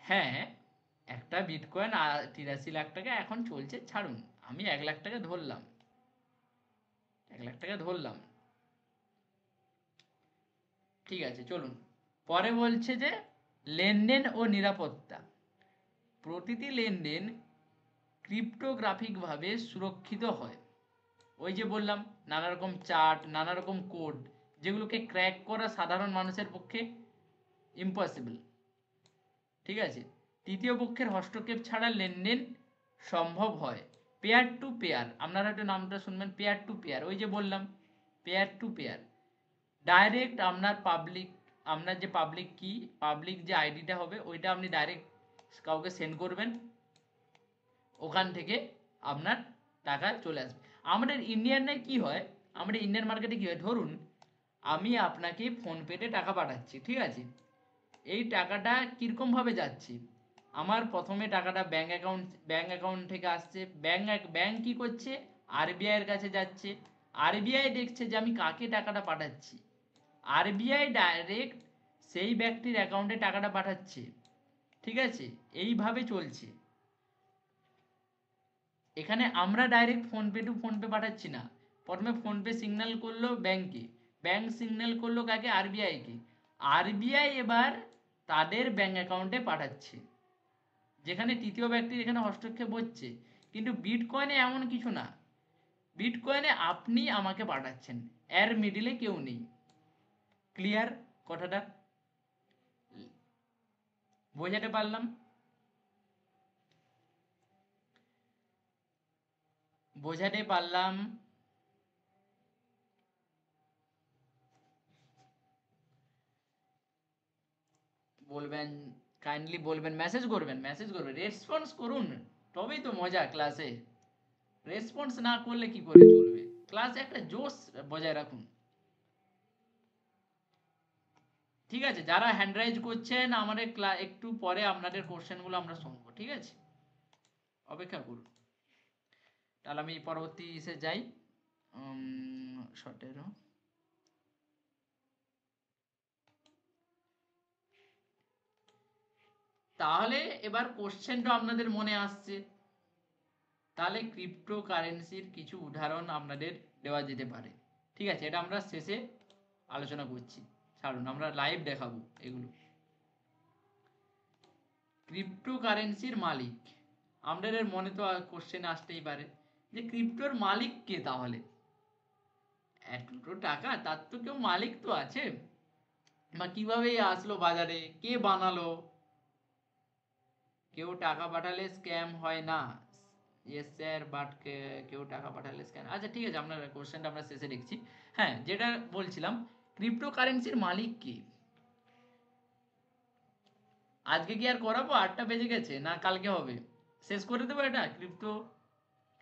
হ্যাঁ, একটা বিটকয়েন 83 লাখ টাকা এখন চলছে, ছাড়ুন, আমি 1 লাখ টাকা ধরলাম, 1 লাখ টাকা ধরলাম, ঠিক আছে চলুন। পরে বলছে যে লেনদেন ও নিরাপত্তা। প্রতিটি লেনদেন ক্রিপ্টোগ্রাফিকভাবে সুরক্ষিত হয়। ওই যে বললাম নানা রকম চার্ট, নানা রকম কোড, যেগুলোকে ক্র্যাক করা সাধারণ মানুষের পক্ষে ইম্পসিবল, ঠিক আছে? তৃতীয় পক্ষের হস্তক্ষেপ ছাড়া লেনদেন সম্ভব হয়। পেয়ার টু পেয়ার, আপনারা হয়তো নামটা শুনবেন, পেয়ার টু পেয়ার, ওই যে বললাম পেয়ার টু পেয়ার। ডাইরেক্ট আপনার যে পাবলিক কি, পাবলিক যে আইডিটা হবে ওইটা আপনি ডাইরেক্ট কাউকে সেন্ড করবেন, ওখান থেকে আপনার টাকা চলে আসবে। আমাদের ইন্ডিয়ানে কি হয়, আমাদের ইন্ডিয়ান মার্কেটে কি হয়, ধরুন আমি আপনাকে ফোনপেতে টাকা পাঠাচ্ছি, ঠিক আছে? এই টাকাটা কীরকমভাবে যাচ্ছে, আমার প্রথমে টাকাটা ব্যাঙ্ক অ্যাকাউন্ট থেকে আসছে, ব্যাঙ্ক কি করছে, আরবিআই এর কাছে যাচ্ছে, আরবিআই দেখছে যে আমি কাকে টাকাটা পাঠাচ্ছি, আরবিআই ডাইরেক্ট সেই ব্যক্তির অ্যাকাউন্টে টাকাটা পাঠাচ্ছে, ঠিক আছে? এইভাবে চলছে। এখানে আমরা ডাইরেক্ট ফোনপে টু ফোনপে পাঠাচ্ছি না, প্রথমে ফোনপে সিগন্যাল করলো ব্যাংকে, ব্যাংক সিগন্যাল করলো কাকে, আরবিআইকে, আরবিআই এবার তাদের ব্যাংক অ্যাকাউন্টে পাঠাচ্ছে, যেখানে তৃতীয় ব্যক্তির এখানে হস্তক্ষেপ হচ্ছে। কিন্তু বিটকয়েনে এমন কিছু না, বিটকয়েনে আপনি আমাকে পাঠাচ্ছেন, এর মিডিলে কেউ নেই। ক্লিয়ার কথাটা? বোঝাতে পারলাম? বোঝাতে পারলাম? বলবেন, কাইন্ডলি বলবেন, মেসেজ করবেন, রেসপন্স করুন, তবেই তো মজা ক্লাসে। রেসপন্স না করলে কি করে চলবে? ক্লাসে একটা জোশ বজায় রাখুন। ঠিক আছে, যারা হ্যান্ড রাইজ করছেন আমাদের একটু পরে আপনাদের কোশ্চেনগুলো আমরা শুনবো, ঠিক আছে, অপেক্ষা করুন। তাহলে আমি পরবর্তী ইসে যাই। 17 তাহলে এবার কোশ্চেনটা আপনাদের মনে আসছে, তাহলে ক্রিপ্টোকারেন্সির কিছু উদাহরণ আপনাদের দেওয়া যেতে পারে, ঠিক আছে, এটা আমরা শেষে আলোচনা করছি, ছাড়ুন আমরা লাইভ দেখাবো এগুলো। ক্রিপ্টোকারেন্সির মালিক, আপনাদের মনে তো কোশ্চেন আসতেই পারে যে ক্রিপ্টোর মালিক কে, তাহলে এত টাকা তার তো কেউ মালিক তো আছে, বা কিভাবে আসলো বাজারে, কে বানালো? কেউ টাকা পাঠালে স্ক্যাম হয় না, ইয়েস স্যার, বাট কেউ টাকা পাঠালে স্ক্যাম, আচ্ছা ঠিক আছে, আপনার কোশ্চেনটা আমরা শেষে দেখছি। হ্যাঁ, যেটা বলছিলাম, ক্রিপ্টোকারেন্সির মালিক কি? আজকে কি আর করাবো? 8টা বেজে গেছে, না কালকে হবে? শেষ করে দেবো এটা,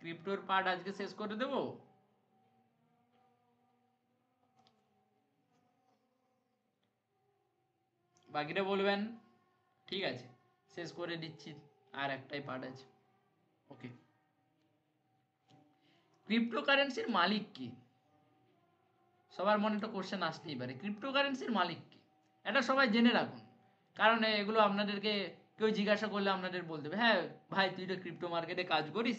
ক্রিপ্টোর পার্ট আজকে শেষ করে দেবো। বাকিটা বলবেন, ঠিক আছে, শেষ করে দিচ্ছি, আর একটাই পার্ট আছে। ওকে, ক্রিপ্টোকারেন্সির মালিক কি? সবার মনে তো কোশ্চেন আসতেই পারে, ক্রিপ্টোকারেন্সির মালিক কি? এটা সবাই জেনে রাখুন, কারণ এগুলো আপনাদেরকে কেউ জিজ্ঞাসা করলে আপনাদের বলতে হবে, হ্যাঁ ভাই তুই তো ক্রিপ্টো মার্কেটে কাজ করিস,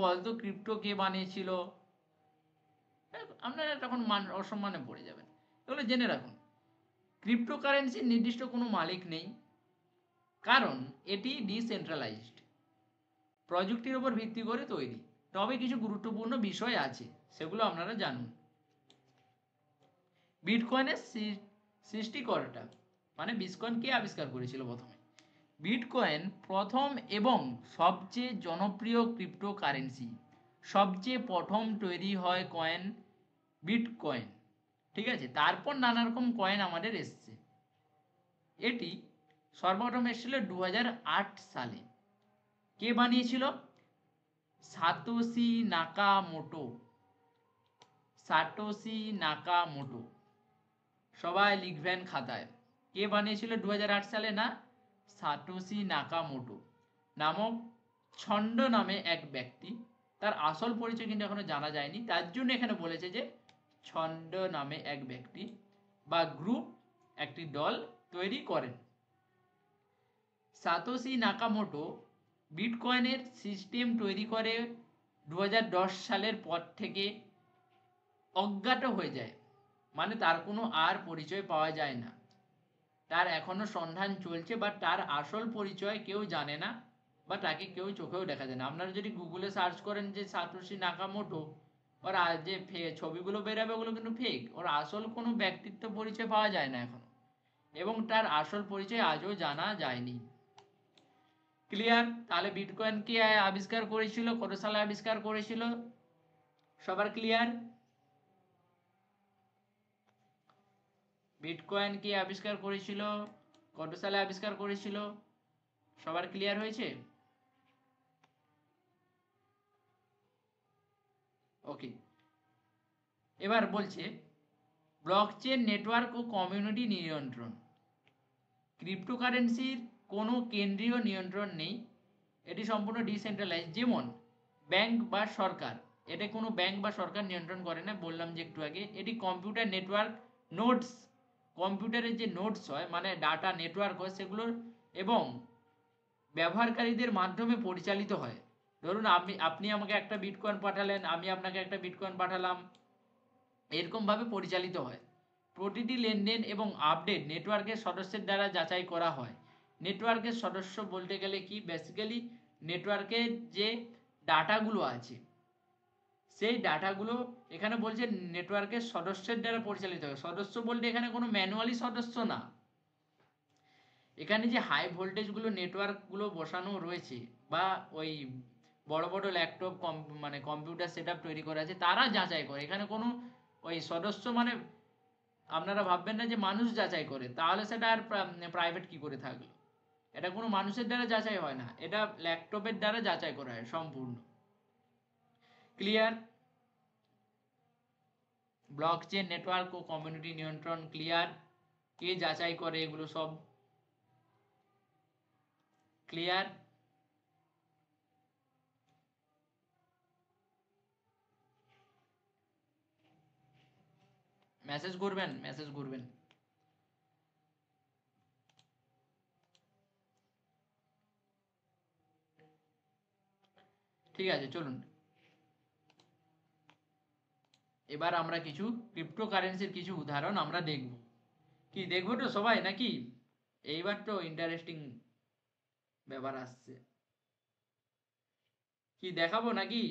বল তো ক্রিপ্টো কে বানিয়েছিল, আপনারা তখন অসম্মানে পড়ে যাবেন। এগুলো জেনে রাখুন, ক্রিপ্টোকারেন্সির নির্দিষ্ট কোনো মালিক নেই, কারণ এটি ডিসেন্ট্রালাইজড, প্রযুক্তির উপর ভিত্তি করে তৈরি, তবে কিছু গুরুত্বপূর্ণ বিষয় আছে, সেগুলো আপনারা জানুন। বিটকয়েনের সৃষ্টিকর্তা, মানে বিটকয়েন কে আবিষ্কার করেছিল? প্রথমে বিটকয়েন প্রথম এবং সবচেয়ে জনপ্রিয় ক্রিপ্টোকারেন্সি, সবচেয়ে প্রথম তৈরি হয় কয়েন বিটকয়েন, ঠিক আছে, তারপর নানা রকম কয়েন আমাদের এসছে। এটি সর্বপ্রথম এসেছিল 2008 সালে। কে বানিয়েছিল? সাতোশি নাকামোটো, সাটোশি নাকামোটো, সবাই লিখবেন খাতায়, কে বানিয়েছিল 2008 সালে? না, সাটোশি নাকামোটো নামক ছন্দ নামে এক ব্যক্তি, তার আসল পরিচয় কিন্তু এখনো জানা যায়নি, তার জন্য এখানে বলেছে যে ছন্দ নামে এক ব্যক্তি বা গ্রুপ, একটি দল তৈরি করেন। সাতোশি নাকামোটো বিটকয়েনের সিস্টেম তৈরি করে 2010 সালের পর থেকে অজ্ঞাত হয়ে যায়, মানে তার কোনো আর পরিচয় পাওয়া যায় না, তার এখনো সন্ধান চলছে, বা তার আসল পরিচয় কেউ জানে না, বা তাকে কেউ চোখেও দেখা যায় না। আপনারা যদি গুগলে সার্চ করেন যে সাতোশি নাকামোটো, ওর যে ছবিগুলো বেরাবে ওগুলো কিন্তু ফেক, ওর আসল কোনো ব্যক্তিত্ব পরিচয় পাওয়া যায় না এখনো, এবং তার আসল পরিচয় আজও জানা যায়নি। ক্লিয়ার? তাহলে বিটকয়েন কে আবিষ্কার করেছিল, কত সালে আবিষ্কার করেছিল, সবার ক্লিয়ার? বিটকয়েন কে আবিষ্কার করেছিল, কত সালে আবিষ্কার করেছিল, সবার ক্লিয়ার হয়েছে? ওকে, এবার বলছে ব্লকচেন নেটওয়ার্ক ও কমিউনিটি নিয়ন্ত্রণ। ক্রিপ্টোকারেন্সির কোনো কেন্দ্রীয় নিয়ন্ত্রণ নেই, এটি সম্পূর্ণ ডিসেন্ট্রালাইজ, যেমন ব্যাংক বা সরকার, এটা কোনো ব্যাংক বা সরকার নিয়ন্ত্রণ করে না, বললাম যে একটু আগে। এটি কম্পিউটার নেটওয়ার্ক নোডস, কম্পিউটারের যে নোডস হয় মানে ডাটা নেটওয়ার্ক হয় সেগুলোর এবং ব্যবহারকারীদের মাধ্যমে পরিচালিত হয়। ধরুন আপনি আমাকে একটা বিটকয়েন পাঠালেন, আমি আপনাকে একটা বিটকয়েন পাঠালাম, এরকমভাবে পরিচালিত হয়। প্রতিটি লেনদেন এবং আপডেট নেটওয়ার্কের সদস্যের দ্বারা যাচাই করা হয়। নেটওয়ার্কের সদস্য বলতে গেলে কি, বেসিক্যালি নেটওয়ার্কের যে ডাটাগুলো আছে সেই ডাটাগুলো এখানে বলছে নেটওয়ার্কের সদস্যের দ্বারা পরিচালিত হয়। সদস্য বলতে এখানে কোনো ম্যানুয়ালি সদস্য না, এখানে যে হাই ভোল্টেজগুলো নেটওয়ার্কগুলো বসানো রয়েছে, বা ওই বড় বড় ল্যাপটপ মানে কম্পিউটার সেট তৈরি করা আছে, তারা যাচাই করে। এখানে কোনো ওই সদস্য মানে আপনারা ভাববেন না যে মানুষ যাচাই করে, তাহলে সেটা আর প্রাইভেট কি করে থাকলো। এটা কোনো মানুষের দ্বারা যাচাই হয় না, এটা ল্যাপটপের দ্বারা যাচাই করা হয় সম্পূর্ণ। ক্লিয়ার? ব্লকচেন নেটওয়ার্ক ও কমিউনিটি নিয়ন্ত্রণ ক্লিয়ার? কে যাচাই করে এগুলো সব ক্লিয়ার? মেসেজ করবেন, মেসেজ করবেন। ঠিক আছে, চলুন এবার আমরা কিছু ক্রিপ্টোকারেন্সির কিছু উদাহরণ আমরা দেখব। কি দেখবো তো সবাই নাকি? এইবার তো ইন্টারেস্টিং ব্যাপার আসছে। কি দেখাবো নাকি?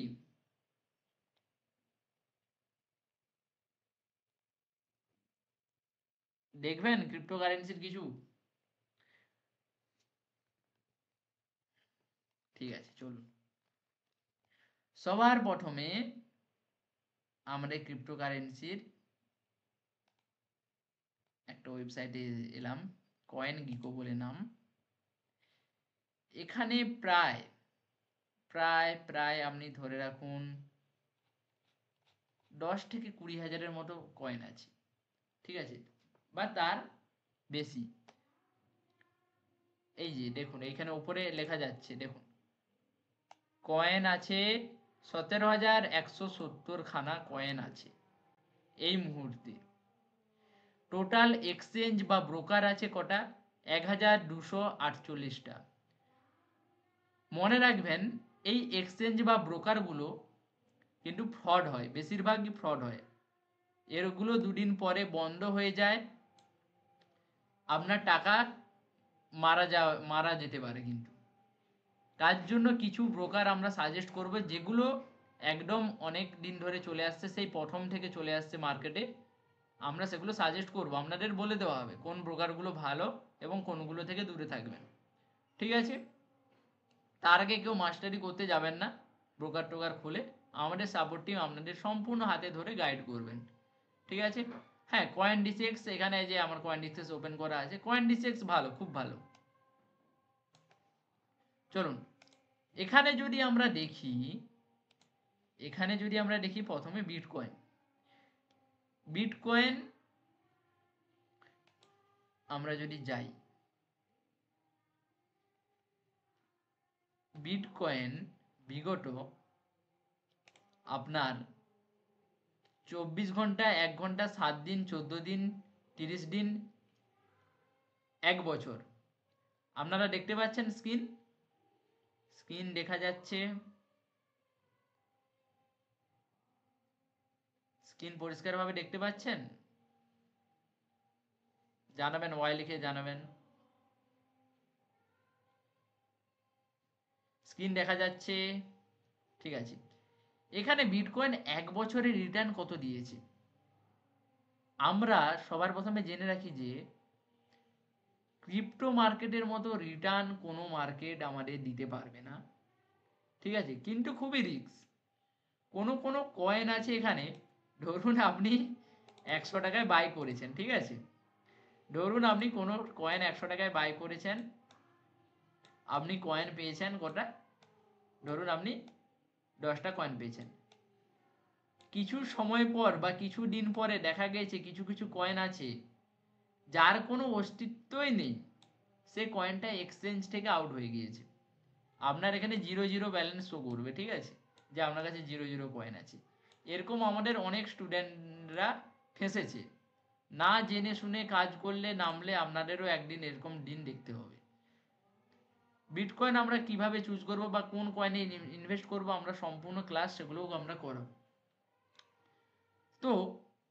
দেখবেন ক্রিপ্টোকারেন্সির কিছু? ঠিক আছে, চলুন। সবার প্রথমে আমরা ক্রিপ্টোকারেন্সির একটা ওয়েবসাইটে এলাম, কয়েন গিকো বলে নাম। এখানে প্রায় প্রায় প্রায় আপনি ধরে রাখুন 10 থেকে 20 হাজারের মতো কয়েন আছে, ঠিক আছে, বা তার বেশি। এই যে দেখুন এইখানে উপরে লেখা যাচ্ছে, দেখুন কয়েন আছে 17,170 খানা কয়েন আছে এই মুহূর্তে। টোটাল এক্সচেঞ্জ বা ব্রোকার আছে কটা? 1,248টা। মনে রাখবেন এই এক্সচেঞ্জ বা ব্রোকারগুলো কিন্তু ফ্রড হয়, বেশিরভাগই ফ্রড হয়। এরগুলো দুদিন পরে বন্ধ হয়ে যায়, আপনার টাকা মারা যেতে পারে। কিন্তু তার জন্য কিছু ব্রোকার আমরা সাজেস্ট করব যেগুলো একদম অনেক দিন ধরে চলে আসছে, সেই প্রথম থেকে চলে আসছে মার্কেটে। আমরা সেগুলো সাজেস্ট করব, আপনাদের বলে দেওয়া হবে কোন ব্রোকারগুলো ভালো এবং কোনগুলো থেকে দূরে থাকবেন, ঠিক আছে? তার আগে কেউ মাস্টারি করতে যাবেন না ব্রোকার টোকার খুলে। আমাদের সাপোর্ট টিম আপনাদের সম্পূর্ণ হাতে ধরে গাইড করবেন, ঠিক আছে? হ্যাঁ, কয়েন ডিসেক্স, এখানে যে আমার কয়েন ডিসেক্স ওপেন করা আছে, কয়েন ডিসেক্স ভালো, খুব ভালো। চলুন এখানে যদি আমরা দেখি, প্রথমে বিটকয়েন। বিটকয়েন আমরা যদি যাই, বিটকয়েন বিগত আপনার 24 ঘন্টা, 1 ঘন্টা, 7 দিন, 14 দিন, 30 দিন, 1 বছর আপনারা দেখতে পাচ্ছেন। স্ক্রিন দেখা যাচ্ছে, স্ক্রিন পরিষ্কারভাবে দেখতে পাচ্ছেন? জানাবেন, ওয়াই লিখে জানাবেন। স্ক্রিন দেখা যাচ্ছে, ঠিক আছে। এখানে বিটকয়েন 1 বছরের রিটার্ন কত দিয়েছে আমরা সবার প্রথমে জেনে রাখি যে ক্রিপ্টো মার্কেটের মতো রিটার্ন কোনো মার্কেট আমাদের দিতে পারবে না, ঠিক আছে? কিন্তু খুবই রিস্ক। কোনো কয়েন আছে এখানে, ধরুন আপনি 100 টাকায় বাই করেছেন, ঠিক আছে? ধরুন আপনি কোনো কয়েন 100 টাকায় বাই করেছেন, আপনি কয়েন পেয়েছেন কটা? ধরুন আপনি 10টা কয়েন পেয়েছেন। কিছু সময় পর বা কিছু দিন পরে দেখা গেছে কিছু কিছু কয়েন আছে যার কোনো অস্তিত্বই নেই, সে কয়েনটা এক্সচেঞ্জ থেকে আউট হয়ে গিয়েছে। আপনার এখানে 0 ব্যালেন্স শো করবে, ঠিক আছে, যে আপনার কাছে 0 কয়েন আছে। এরকম আমাদের অনেক স্টুডেন্টরা ফেঁসেছে। না জেনে শুনে কাজ করলে, নামলে আপনাদেরও একদিন এরকম দিন দেখতে হবে। বিটকয়েন আমরা কিভাবে চুজ করব বা কোন কয়েনে ইনভেস্ট করব, আমরা সম্পূর্ণ ক্লাস সেগুলোও আমরা করব। তো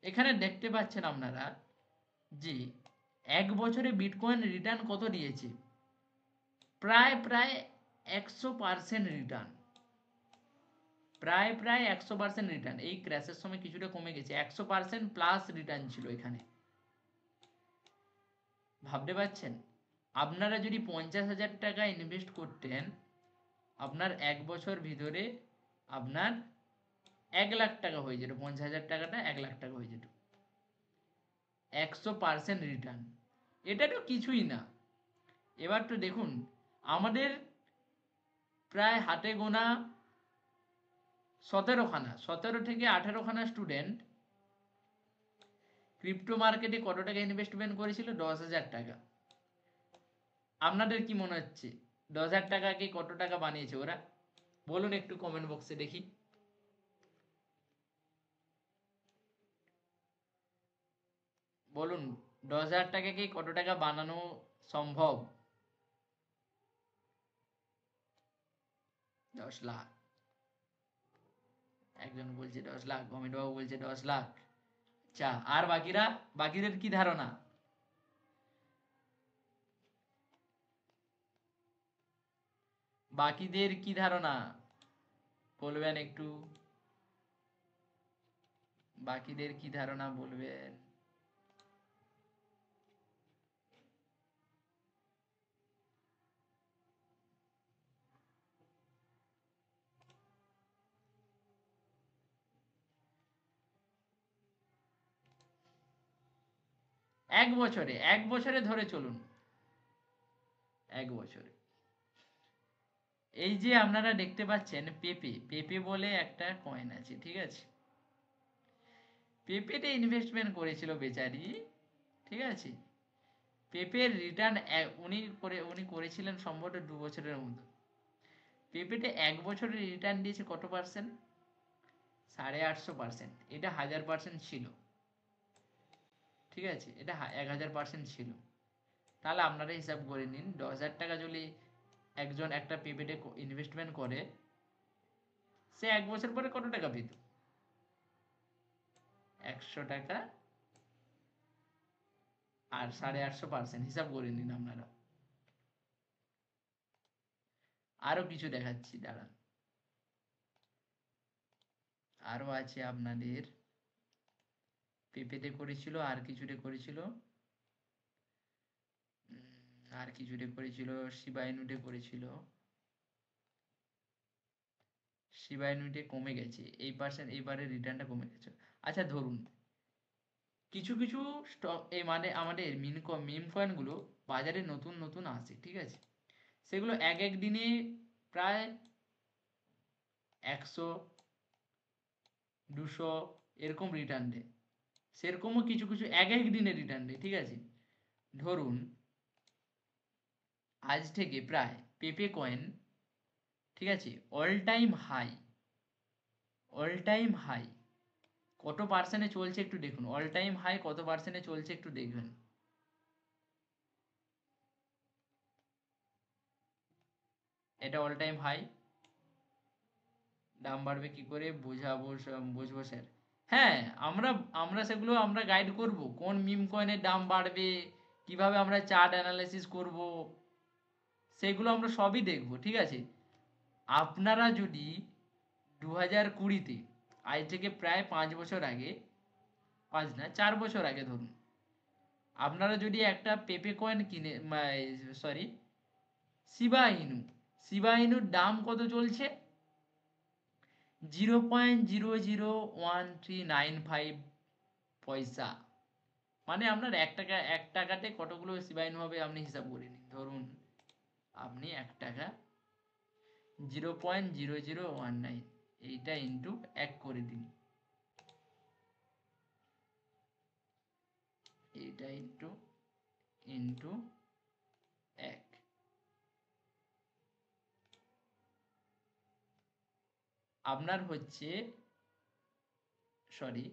এখানে দেখতে পাচ্ছেন আপনারা যে 1 বছরে বিটকয়েন রিটার্ন কত দিয়েছে? প্রায় 100% রিটার্ন। প্রায় 100% রিটার্ন। এই ক্র্যাশের সময় কিছুটা কমে গেছে, 100% প্লাস রিটার্ন ছিল এখানে। ভাবতে পারছেন? আপনারা যদি 50,000 টাকা ইনভেস্ট করতেন, আপনার 1 বছর ভিতরে আপনার 1 লাখ টাকা হয়ে যেত। 50,000 টাকাটা 1 লাখ টাকা হয়ে যেত। 100% রিটার্ন, এটা তো কিছুই না। এবার তো দেখুন আমাদের প্রায় হাতে গোনা 17 থেকে 18 খানা স্টুডেন্ট ক্রিপ্টো মার্কেটে কত টাকা ইনভেস্টমেন্ট করেছিল? 10,000 টাকা। আপনাদের কি মনে হচ্ছে 10,000 টাকাকে কত টাকা বানিয়েছে ওরা? বলুন একটু কমেন্ট বক্সে দেখি। বলুন 10,000 টাকাকে কত টাকা বানানো সম্ভব? 10 লাখ। একজন বলছে 10 লাখ, অমিত বাবু বলছে 10 লাখ। আচ্ছা, আর বাকিরা, বাকিদের কি ধারণা? বাকিদের কি ধারণা বলবেন একটু। বাকিদের কি ধারণা বলবেন। এক বছরে ধরে চলুন, এক বছরে। এই যে আপনারা দেখতে পাচ্ছেন পেপে, পেপে বলে একটা কয়েন আছে, ঠিক আছে? পেপেতে ইনভেস্টমেন্ট করেছিল বেচারি, ঠিক আছে? পেপের রিটার্ন উনি করেছিলেন সম্ভবত 2 বছরের মতো। পেপেতে 1 বছরের রিটার্ন দিয়েছে কত পার্সেন্ট? 850%। এটা 1000% ছিল, ঠিক আছে? এটা 1000% ছিল। তাহলে আপনারা হিসাব করে নিন 10,000 টাকা যদি একজন একটা পেপেতে ইনভেস্টমেন্ট করে, সে 1 বছর পরে কত টাকা পেত? 100 টাকা আর 850%, হিসাব করে নিন আপনারা। আরো কিছু দেখাচ্ছি, দাঁড়ান। আরো আছে আপনাদের, পেপেতে করেছিল, আর কিছুতে করেছিল, আর কিছুতে করেছিল, শিবা ইনুতে করেছিল। শিবা ইনুতে কমে গেছে, এই পার্সেন্ট এইবারে রিটার্নটা কমে গেছে। আচ্ছা ধরুন কিছু কিছু স্টক, এই মানে আমাদের মিম কয়েনগুলো বাজারে নতুন নতুন আসে, ঠিক আছে? সেগুলো এক এক দিনে প্রায় 100, 200 এরকম রিটার্ন দেয়। সেরকমও কিছু কিছু এক এক দিনে রিটার্ন দেয়, ঠিক আছে? ধরুন আজ থেকে প্রায় পেপে কয়েন, ঠিক আছে, all time high, all time high কত পার্সেন্টে চলছে একটু দেখুন। অল টাইম হাই কত পার্সেন্টে চলছে একটু দেখবেন। এটা অল টাইম হাই। দাম বাড়বে কি করে বুঝবো স্যার? হ্যাঁ, আমরা আমরা সেগুলো আমরা গাইড করব, কোন মিম কয়েনের দাম বাড়বে, কিভাবে আমরা চার্ট অ্যানালাইসিস করব, সেগুলো আমরা সবই দেখব, ঠিক আছে? আপনারা যদি 2020-তে, আজ থেকে প্রায় 5 বছর আগে, 5 না 4 বছর আগে ধরুন, আপনারা যদি একটা পেপে কয়েন কিনে, সরি, শিবা ইনু, শিবা ইনুর দাম কত চলছে? 0.001395 পয়সা। মানে আপনার 1 টাকা, 1 টাকাতে কতগুলো শিবা ইনু হবে আপনি হিসাব করে নিন। ধরুন আপনি 1 টাকা 0.0019, এইটা ইন্টু 1 করে দিন, এইটা ইন্টু ইন্টু 1, আপনার হচ্ছে, সরি,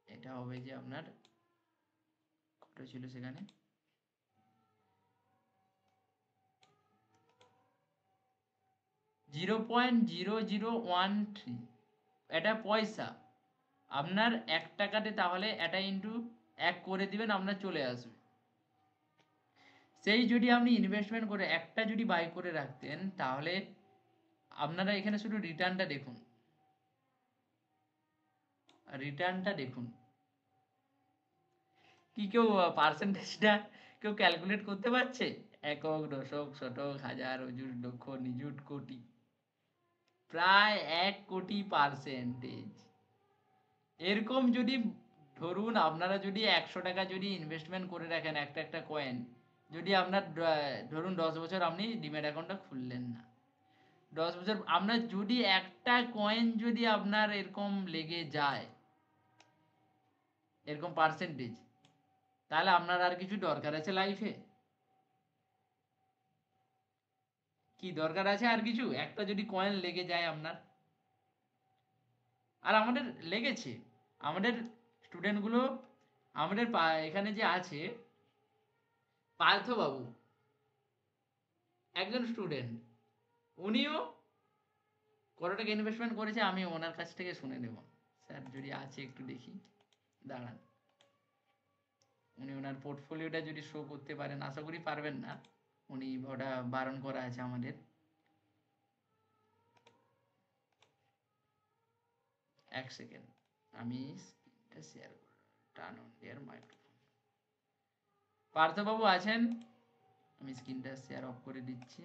এটা হবে যে আপনার কত ছিল সেখানে, 0.0013, এটা পয়সা। আপনার 1 টাকাতে তাহলে এটা ইন্টু 1 করে দিবেন, আপনার চলে আসবে। সেই যদি আপনি ইনভেস্টমেন্ট করে একটা যদি বাই করে রাখতেন, তাহলে আপনারা এখানে শুধু রিটার্নটা দেখুন, রিটার্নটা দেখুন। কি কেউ পার্সেন্টেজটা কেউ ক্যালকুলেট করতে পারছে? একক, দশক, শতক, হাজার, অযুত, লক্ষ, নিযুত, কোটি, প্রায় 1 কোটি%। এরকম যদি, ধরুন আপনারা যদি 100 টাকা যদি ইনভেস্টমেন্ট করে রাখেন একটা একটা কয়েন, যদি আপনার ধরুন 10 বছর আপনি ডিম্যাট অ্যাকাউন্টটা খুললেন না, 10 বছর আপনার যদি একটা কয়েন যদি আপনার এরকম লেগে যায়, এরকম পার্সেন্টেজ, তাহলে আপনার আর কিছু দরকার আছে লাইফে? কি দরকার আছে আর কিছু? একটা যদি কয়েন লেগে যায় আপনার, আর আমাদের লেগেছে, আমাদের স্টুডেন্টগুলো, আমাদের এখানে যে আছে পার্থবাবু, একজন স্টুডেন্ট, উনিও কত টাকা ইনভেস্টমেন্ট করেছে আমি ওনার কাছ থেকে শুনে নেব। স্যার যদি আছে একটু দেখি, দাঁড়ান। উনি ওনার পোর্টফোলিওটা যদি শো করতে পারেন, আশা করি পারবেন না, উনি ওটা বারণ করা আছে আমাদের। এক সেকেন্ড, আমি স্ক্রিনটা শেয়ার করব। Turn on their microphone. পার্থবাবু আছেন? আমি স্ক্রিনটা শেয়ার অফ করে দিচ্ছি।